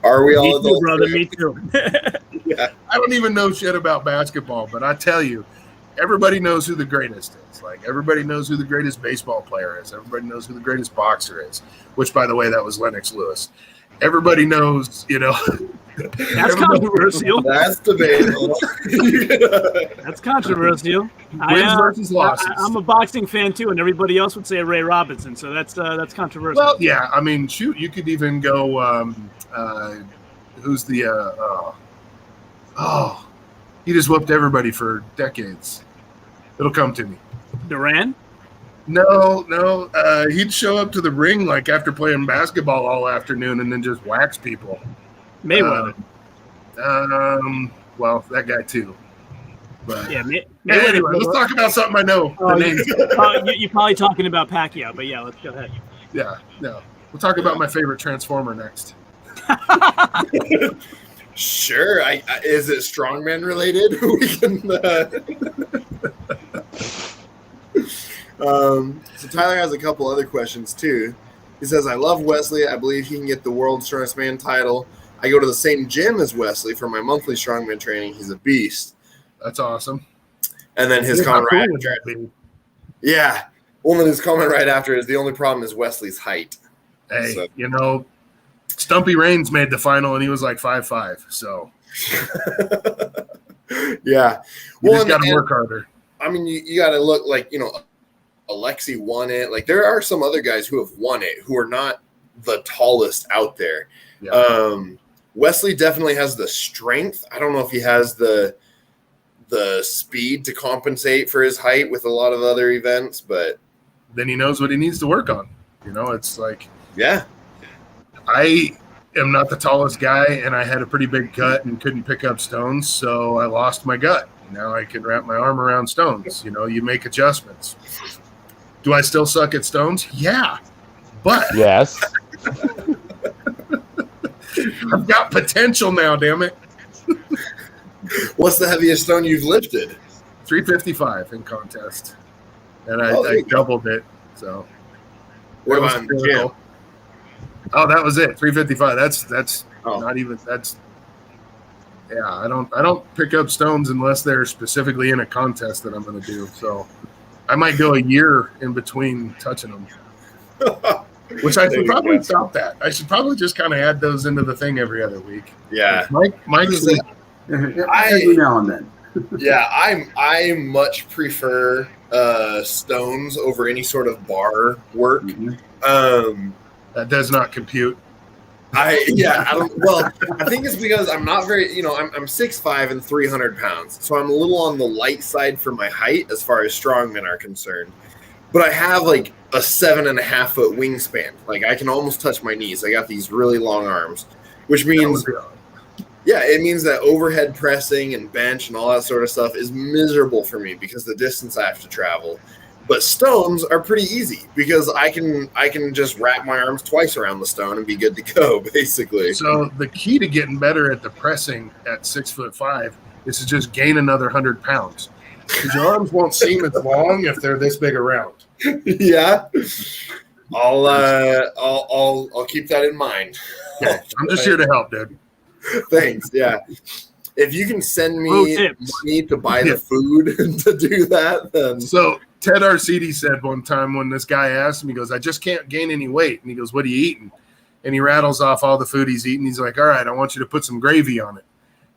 Are we all Me too, adults? brother. Me too. I don't even know shit about basketball, but I tell you, everybody knows who the greatest is. Like, everybody knows who the greatest baseball player is. Everybody knows who the greatest boxer is, which, by the way, that was Lennox Lewis. Everybody knows, That's controversial. That's debatable. That's controversial. Wins versus losses. I'm a boxing fan too, and everybody else would say Ray Robinson. So that's controversial. Well, yeah. I mean, shoot, you could even go. Who's the? He just whooped everybody for decades. It'll come to me. Duran. No. He'd show up to the ring like after playing basketball all afternoon, and then just wax people. Mayweather. Well, that guy too. But Yeah, anyway, let's talk about something I know. The names. You're probably talking about Pacquiao, but yeah, let's go ahead. Yeah, no. We'll talk about my favorite Transformer next. Sure. Is it Strongman related? We can. So Tyler has a couple other questions too. He says, "I love Wesley. I believe he can get the World's Strongest Man title. I go to the same gym as Wesley for my monthly strongman training. He's a beast." That's awesome. And then his comment right after. Yeah. Well, then his comment right after is, "The only problem is Wesley's height." Hey, So- Stumpy Reigns made the final and he was like 5'5". So Yeah. you just and- got to work harder. I mean, you got to look like, Alexi won it. Like, there are some other guys who have won it who are not the tallest out there. Yeah. Wesley definitely has the strength. I don't know if he has the speed to compensate for his height with a lot of other events, but Then he knows what he needs to work on. It's like, yeah. I am not the tallest guy and I had a pretty big gut and couldn't pick up stones. So I lost my gut. Now I can wrap my arm around stones. You make adjustments. Do I still suck at stones? Yeah. But Yes. I've got potential now, damn it. What's the heaviest stone you've lifted? 355 in contest. And I there you go. doubled it. So What that was about in the critical. gym? Oh, that was it. 355. That's Oh. not even yeah, I don't pick up stones unless they're specifically in a contest that I'm going to do. So I might go a year in between touching them, which I There should you probably go. stop that. I should probably just kind of add those into the thing every other week. Yeah. Mike Is it- Every now and then. Yeah, I much prefer stones over any sort of bar work. Mhm. that does not compute. I think it's because I'm not very, I'm 6'5" and 300 pounds, so I'm a little on the light side for my height as far as strongmen are concerned. But I have like a 7.5 foot wingspan. Like, I can almost touch my knees. I got these really long arms, which means, it means that overhead pressing and bench and all that sort of stuff is miserable for me because the distance I have to travel. But stones are pretty easy because I can just wrap my arms twice around the stone and be good to go, basically. So the key to getting better at the pressing at 6'5" is to just gain another 100 pounds. Because your arms won't seem as long if they're this big around. Yeah, I'll keep that in mind. Okay, I'm just here to help, dude. Thanks. Yeah, if you can send Pro me tips. money to buy the food to do that, then So Ted Arcidi said one time when this guy asked him, he goes, "I just can't gain any weight." And he goes, "What are you eating?" And he rattles off all the food he's eating. He's like, "All right, I want you to put some gravy on it."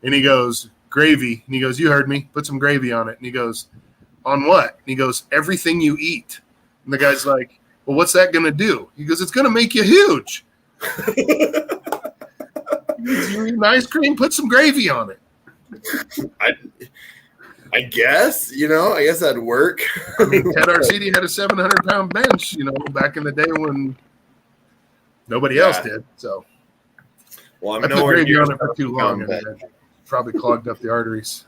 And he goes, "Gravy?" And he goes, "You heard me. Put some gravy on it." And he goes, "On what?" And he goes, "Everything you eat." And the guy's like, "Well, what's that going to do?" He goes, "It's going to make you huge." You eat ice cream, put some gravy on it. I guess I guess that'd work. I mean, Ted Arcidi had a 700-pound bench, back in the day when nobody else did. So Well, I'm I put nowhere gravy near on it for too long, and but- it probably clogged up the arteries.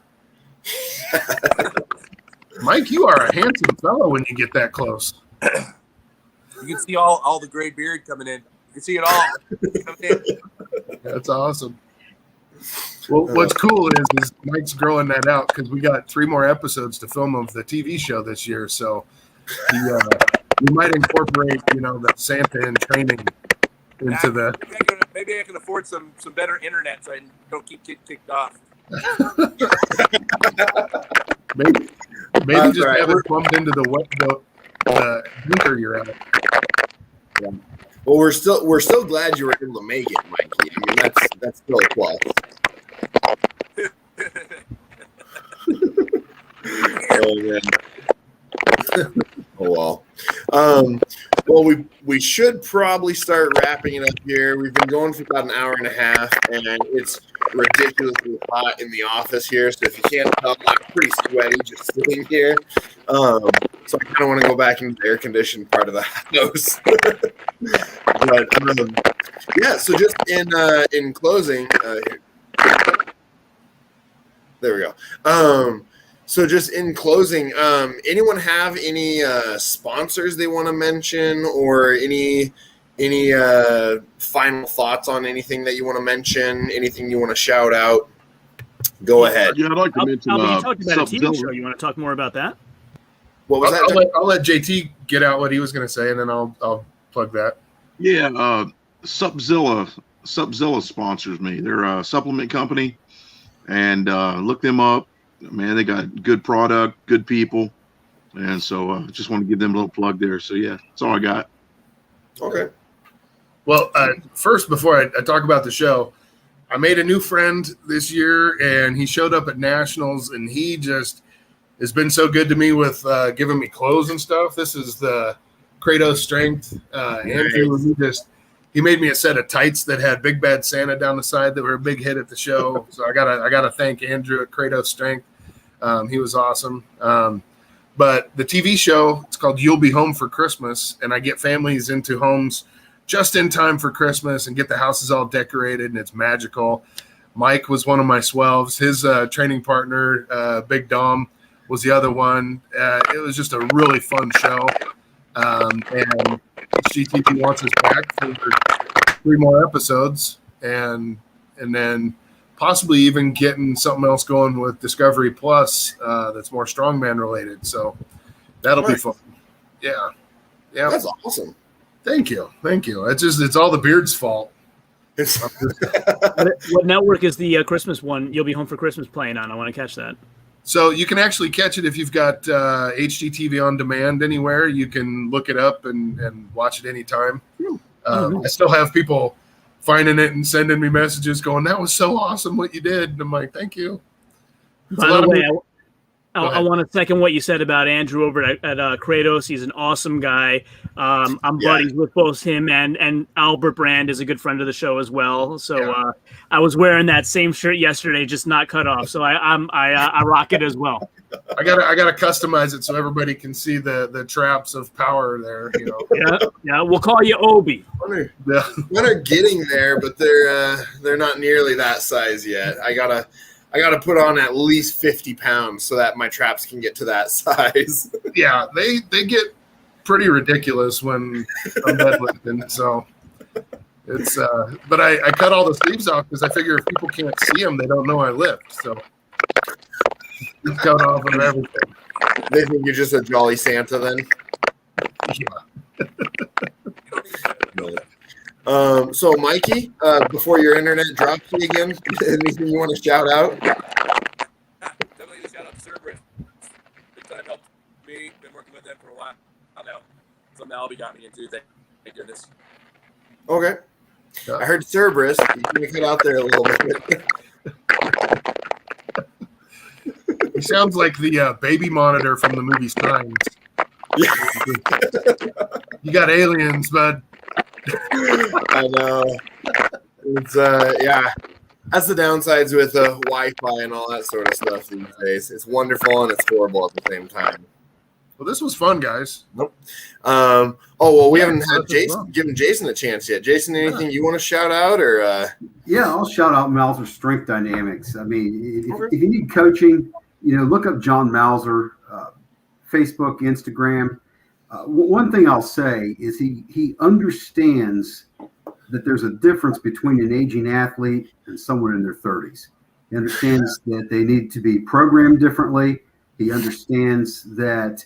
Mike, you are a handsome fellow when you get that close. You can see all the gray beard coming in. You can see it all. Coming in. That's awesome. Well, what's cool is Mike's growing that out because we got 3 more episodes to film of the TV show this year. So we might incorporate, the Santa and training into the. Maybe I can afford some better internet so I don't keep getting kicked off. maybe That's just right. have it plumbed into the bunker you're at. Yeah. Well, we're still glad you were able to make it, Mikey. I mean, that's still a plus. Oh man. Oh well. Well, we should probably start wrapping it up here. We've been going for about an hour and a half, and it's ridiculously hot in the office here. So if you can't tell, I'm pretty sweaty just sitting here. So I kind of want to go back into the air-conditioned part of the house. But yeah. So just in closing, there we go. So just in closing, anyone have any sponsors they want to mention, or any final thoughts on anything that you want to mention? Anything you want to shout out? Go ahead. Yeah, I'd like to mention. Albie, you talked about a TV Sub-Zilla. show. You want to talk more about that? What was that? I'll let JT get out what he was going to say, and then I'll plug that. Yeah, Sub-Zilla sponsors me. They're a supplement company, and look them up. Man, they got good product, good people, and so just want to give them a little plug there. So yeah, that's all I got. Okay. Well, first, before I talk about the show, I made a new friend this year, and he showed up at nationals, and he just has been so good to me with giving me clothes and stuff. This is the Kratos Strength. Andrew, he made me a set of tights that had Big Bad Santa down the side that were a big hit at the show. So I gotta thank Andrew at Kratos Strength. He was awesome. But the TV show, it's called You'll Be Home for Christmas, and I get families into homes just in time for Christmas and get the houses all decorated, and it's magical. Mike was one of my swells. His training partner, Big Dom, was the other one. It was just a really fun show. And HGTV wants us back for 3 more episodes, and then possibly even getting something else going with Discovery Plus that's more strongman related. So that'll be fun. Yeah. That's awesome. Thank you. It's all the beard's fault. What network is the Christmas one? You'll Be Home for Christmas playing on. I want to catch that. So you can actually catch it if you've got HGTV on demand anywhere. You can look it up and watch it anytime. I still have people finding it and sending me messages going, "That was so awesome what you did." And I'm like, "Thank you." By the way, I want to second what you said about Andrew over at Kratos. He's an awesome guy. I'm buddies with both him and Albert Brand is a good friend of the show as well. So I was wearing that same shirt yesterday, just not cut off. So I rock it as well. I gotta customize it so everybody can see the traps of power there. Yeah. We'll call you Obi. They're getting there, but they're not nearly that size yet. I gotta put on at least 50 pounds so that my traps can get to that size. Yeah, they get pretty ridiculous when I'm deadlifting. So it's but I cut all the sleeves off because I figure if people can't see them, they don't know I lift. So it's cut off of everything. They think you're just a jolly Santa then? Yeah. No. So Mikey, before your internet drops you again, anything you want to shout out? Definitely just shout out to Cerberus. Big time helped me. Been working with them for a while now. Something Albie got me into. Thank goodness. Okay. I heard Cerberus. You can cut out there a little bit. He sounds like the baby monitor from the movie Signs. You got aliens, bud. I know. It's that's the downsides with Wi-Fi and all that sort of stuff these days. It's wonderful and it's horrible at the same time. Well, this was fun, guys. Nope. We haven't had given Jason a chance yet. Jason, anything you want to shout out or? Yeah, I'll shout out Mauser Strength Dynamics. I mean, if you need coaching, look up John Mauser, Facebook, Instagram. One thing I'll say is he understands that there's a difference between an aging athlete and someone in their 30s. He understands that they need to be programmed differently. He understands that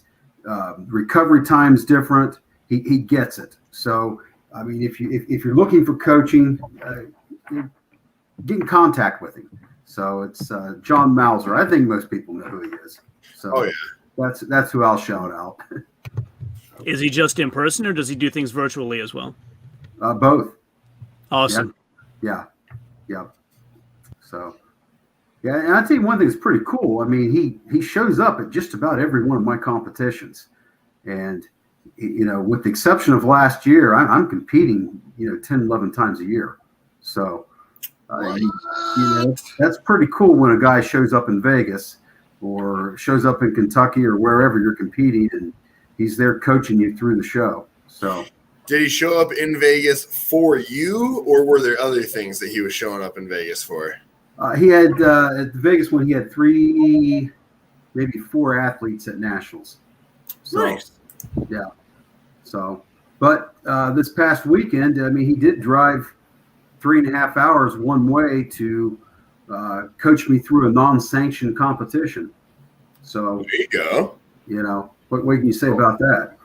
recovery time's different. He gets it. So, I mean, if you're looking for coaching, get in contact with him. So it's John Mauser. I think most people know who he is. So that's who I'll shout out. Is he just in person, or does he do things virtually as well? Both. Awesome. Yeah. So, yeah, and I'll tell you one thing that's pretty cool. I mean, he shows up at just about every one of my competitions, and with the exception of last year, I'm competing 10, 11 times a year. So, that's pretty cool when a guy shows up in Vegas or shows up in Kentucky or wherever you're competing, and he's there coaching you through the show. So. Did he show up in Vegas for you, or were there other things that he was showing up in Vegas for? He had at the Vegas one. He had 3, maybe 4 athletes at nationals. So, nice. Yeah. So, but this past weekend, I mean, he did drive 3.5 hours one way to coach me through a non-sanctioned competition. So there you go. What can you say about that?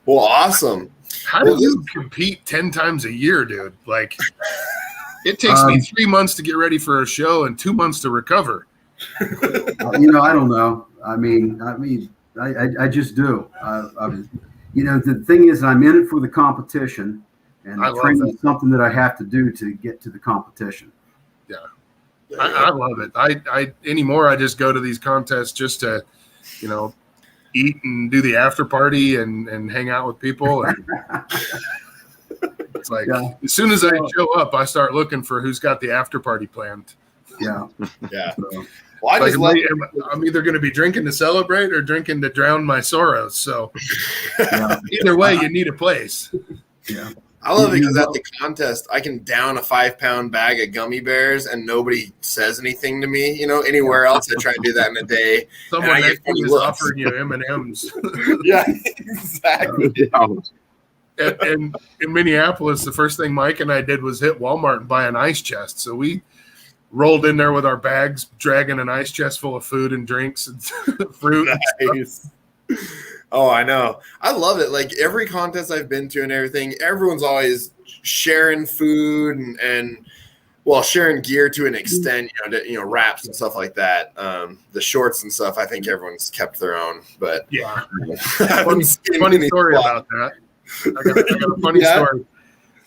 Well, awesome. How do you compete 10 times a year, dude? Like, it takes me 3 months to get ready for a show and 2 months to recover. I don't know. I just do. The thing is, I'm in it for the competition, and the training is something that I have to do to get to the competition. Yeah, I love it. I anymore. I just go to these contests just to, eat and do the after party and hang out with people. And it's like, as soon as I show up, I start looking for who's got the after party planned. Yeah. Yeah. So, well, I'm either going to be drinking to celebrate or drinking to drown my sorrows. So either way, you need a place. Yeah. I love it because at the contest, I can down a 5-pound bag of gummy bears and nobody says anything to me. Anywhere else, I try to do that in a day. Someone next to you is offering you M&Ms. Yeah, exactly. And in Minneapolis, the first thing Mike and I did was hit Walmart and buy an ice chest. So we rolled in there with our bags, dragging an ice chest full of food and drinks and fruit. Nice. Oh, I know. I love it. Like every contest I've been to and everything, everyone's always sharing food and sharing gear to an extent, wraps and stuff like that. The shorts and stuff, I think everyone's kept their own. But yeah, funny story about that. I got a funny story.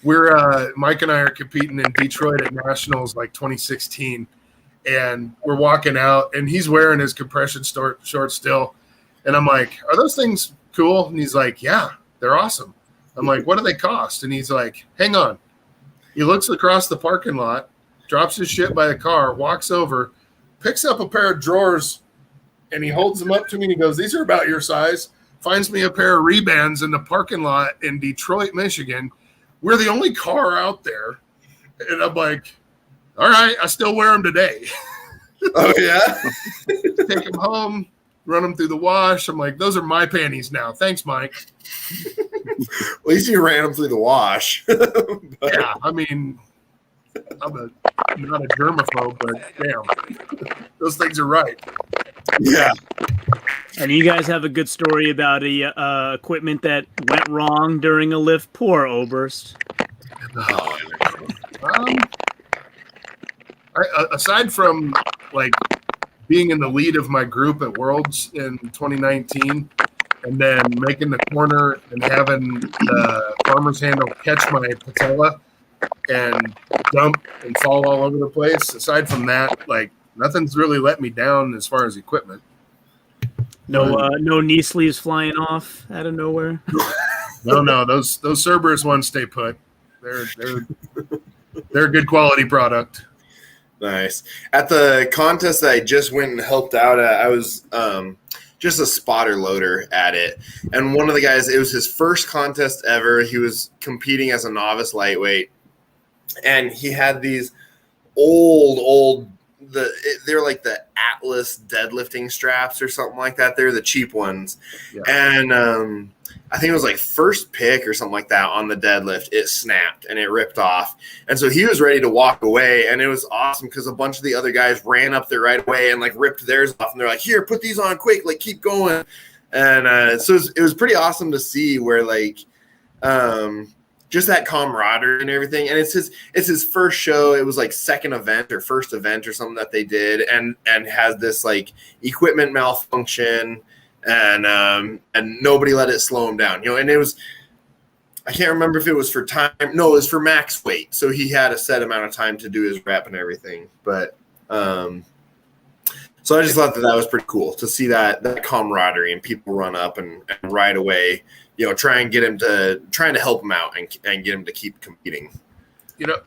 We're Mike and I are competing in Detroit at Nationals like 2016, and we're walking out, and he's wearing his compression shorts still. And I'm like, are those things cool? And he's like, yeah, they're awesome. I'm like, what do they cost? And he's like, hang on. He looks across the parking lot, drops his shit by the car, walks over, picks up a pair of drawers, and he holds them up to me and he goes, these are about your size. Finds me a pair of Ray-Bans in the parking lot in Detroit, Michigan. We're the only car out there. And I'm like, all right, I still wear them today. Oh, yeah? Take them home. Run them through the wash. I'm like, those are my panties now. Thanks, Mike. At least you ran them through the wash. Yeah, I mean, I'm not a germaphobe, but damn, those things are right. Yeah. And you guys have a good story about equipment that went wrong during a lift. Poor Oberst. Aside from like being in the lead of my group at Worlds in 2019, and then making the corner and having the farmer's handle catch my patella and dump and fall all over the place. Aside from that, like nothing's really let me down as far as equipment. No knee sleeves flying off out of nowhere. No, those Cerberus ones stay put. They're a good quality product. Nice. At the contest that I just went and helped out at, I was just a spotter loader at it. And one of the guys, it was his first contest ever. He was competing as a novice lightweight. And he had these they're like the Atlas deadlifting straps or something like that. They're the cheap ones. Yeah. And I think it was like first pick or something like that on the deadlift, it snapped and it ripped off. And so he was ready to walk away. And it was awesome because a bunch of the other guys ran up there right away and like ripped theirs off. And they're like, here, put these on quick, like keep going. And so it was pretty awesome to see where like just that camaraderie and everything. And it's his first show. It was like second event or first event or something that they did, and has this like equipment malfunction. And nobody let it slow him down, and it was, I can't remember if it was for time. No, it was for max weight. So he had a set amount of time to do his rep and everything. But so I just thought that was pretty cool to see that camaraderie and people run up and right away, trying to help him out and get him to keep competing.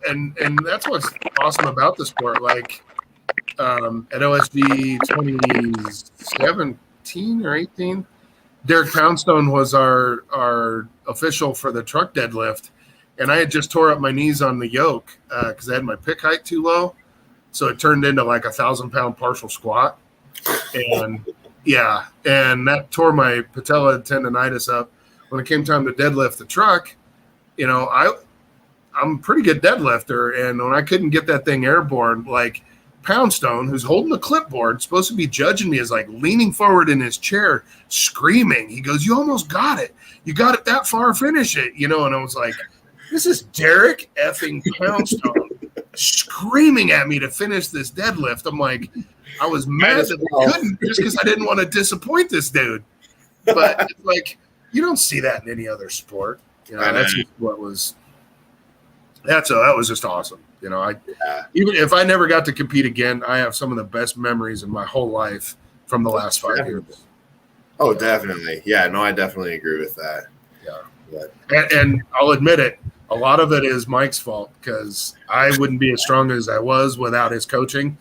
And that's what's awesome about the sport. Like at OSD 2017 or 18, Derek Poundstone was our official for the truck deadlift, and I had just tore up my knees on the yoke because I had my pick height too low, so it turned into like 1,000-pound partial squat, and that tore my patella tendonitis up. When it came time to deadlift the truck, I'm a pretty good deadlifter, and when I couldn't get that thing airborne, like Poundstone, who's holding a clipboard, supposed to be judging me, is like leaning forward in his chair, screaming. He goes, "You almost got it. You got it that far. Finish it." And I was like, "This is Derek effing Poundstone screaming at me to finish this deadlift." I'm like, I was mad that I couldn't just because I didn't want to disappoint this dude. But it's like, you don't see that in any other sport. That's just what was. That was just awesome. Even if I never got to compete again, I have some of the best memories in my whole life from the last 5 years. Oh, definitely. Yeah, no, I definitely agree with that. Yeah. And I'll admit it, a lot of it is Mike's fault because I wouldn't be as strong as I was without his coaching.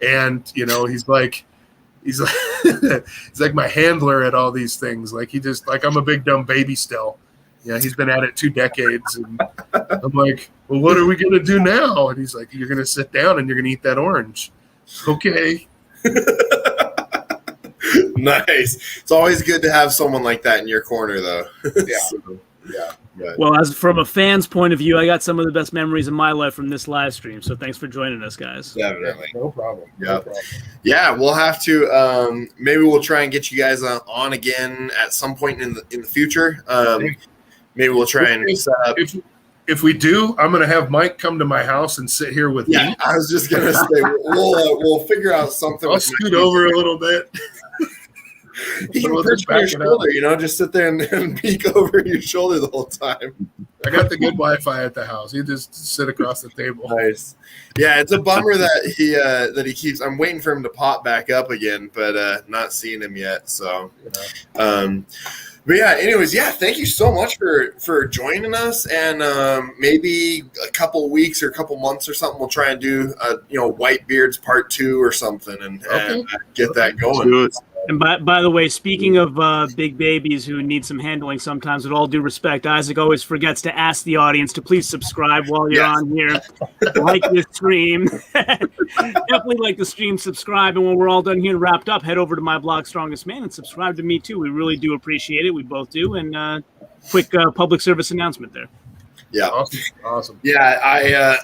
And, he's like he's like my handler at all these things. Like I'm a big dumb baby still. He's been at it 2 decades, and I'm like, well, what are we going to do now? And he's like, you're going to sit down and you're going to eat that orange. Okay. Nice. It's always good to have someone like that in your corner, though. Yeah. But. Well, as from a fan's point of view, I got some of the best memories of my life from this live stream. So thanks for joining us, guys. Definitely. No problem. Yeah, we'll have to. Maybe we'll try and get you guys on again at some point in the future. Maybe we'll try and set up. If we do, I'm going to have Mike come to my house and sit here with me. I was just going to say, we'll figure out something. I'll scoot over a little bit. He can perch on your shoulder, just sit there and peek over your shoulder the whole time. I got the good Wi-Fi at the house. He just sit across the table. Nice. Yeah, it's a bummer that he keeps. I'm waiting for him to pop back up again, but not seeing him yet. So, but yeah. Anyways, thank you so much for joining us, and maybe a couple weeks or a couple months or something, we'll try and do Whitebeard's Part 2 or something, and get that going. And by the way, speaking of big babies who need some handling sometimes, with all due respect, Isaac always forgets to ask the audience to please subscribe while you're on here. Like this stream. Definitely like the stream, subscribe. And when we're all done here and wrapped up, head over to my blog, Strongest Man, and subscribe to me too. We really do appreciate it. We both do. And quick public service announcement there. Yeah. Awesome. Yeah,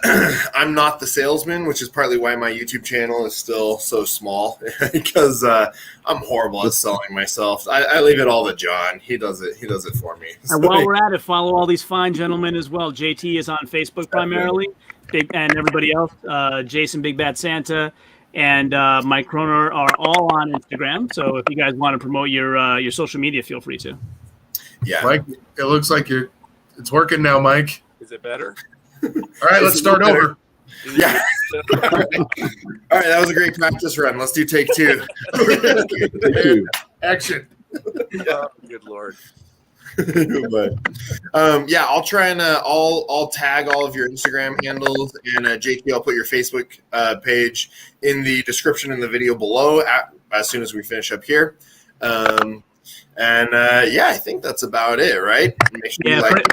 I'm not the salesman, which is partly why my YouTube channel is still so small, because I'm horrible at selling myself. I leave it all to John. He does it for me. And while we're at it, follow all these fine gentlemen as well. JT is on Facebook primarily, and everybody else. Jason, Big Bad Santa, and Mike Kromer are all on Instagram. So if you guys want to promote your social media, feel free to. Yeah, Mike, it looks like it's working now, Mike. Is it better? All right, let's start over. Yeah. All right, that was a great practice run. Let's do take 2. Action. Good Lord. But I'll try and I'll tag all of your Instagram handles, and JT, I'll put your Facebook page in the description in the video below as soon as we finish up here. I think that's about it, right?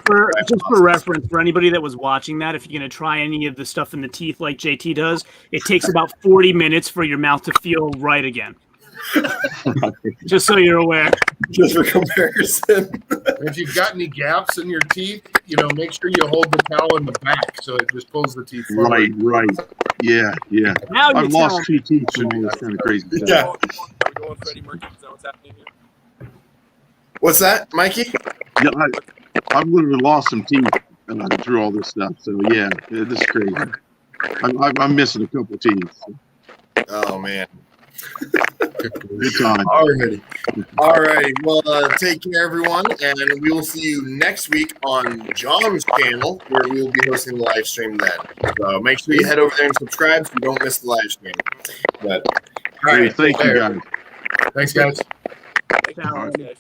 For reference, for anybody that was watching that, if you're going to try any of the stuff in the teeth like JT does, it takes about 40 minutes for your mouth to feel right again. Just so you're aware. Just for comparison. If you've got any gaps in your teeth, make sure you hold the towel in the back so it just pulls the teeth forward. Right. Yeah. Now I've you're lost 2 teeth from all this kind of crazy stuff. Yeah. Are we going Freddie Mercury? Is that what's happening here? What's that, Mikey? Yeah, I've literally lost some teeth through all this stuff. So yeah, this is crazy. I'm missing a couple teeth. So. Oh man. Good time. All righty. Well, take care, everyone, and we will see you next week on John's channel, where we will be hosting the live stream then. So make sure you head over there and subscribe so you don't miss the live stream. But all right, Thank you, guys. Thanks, guys. Thank you, guys.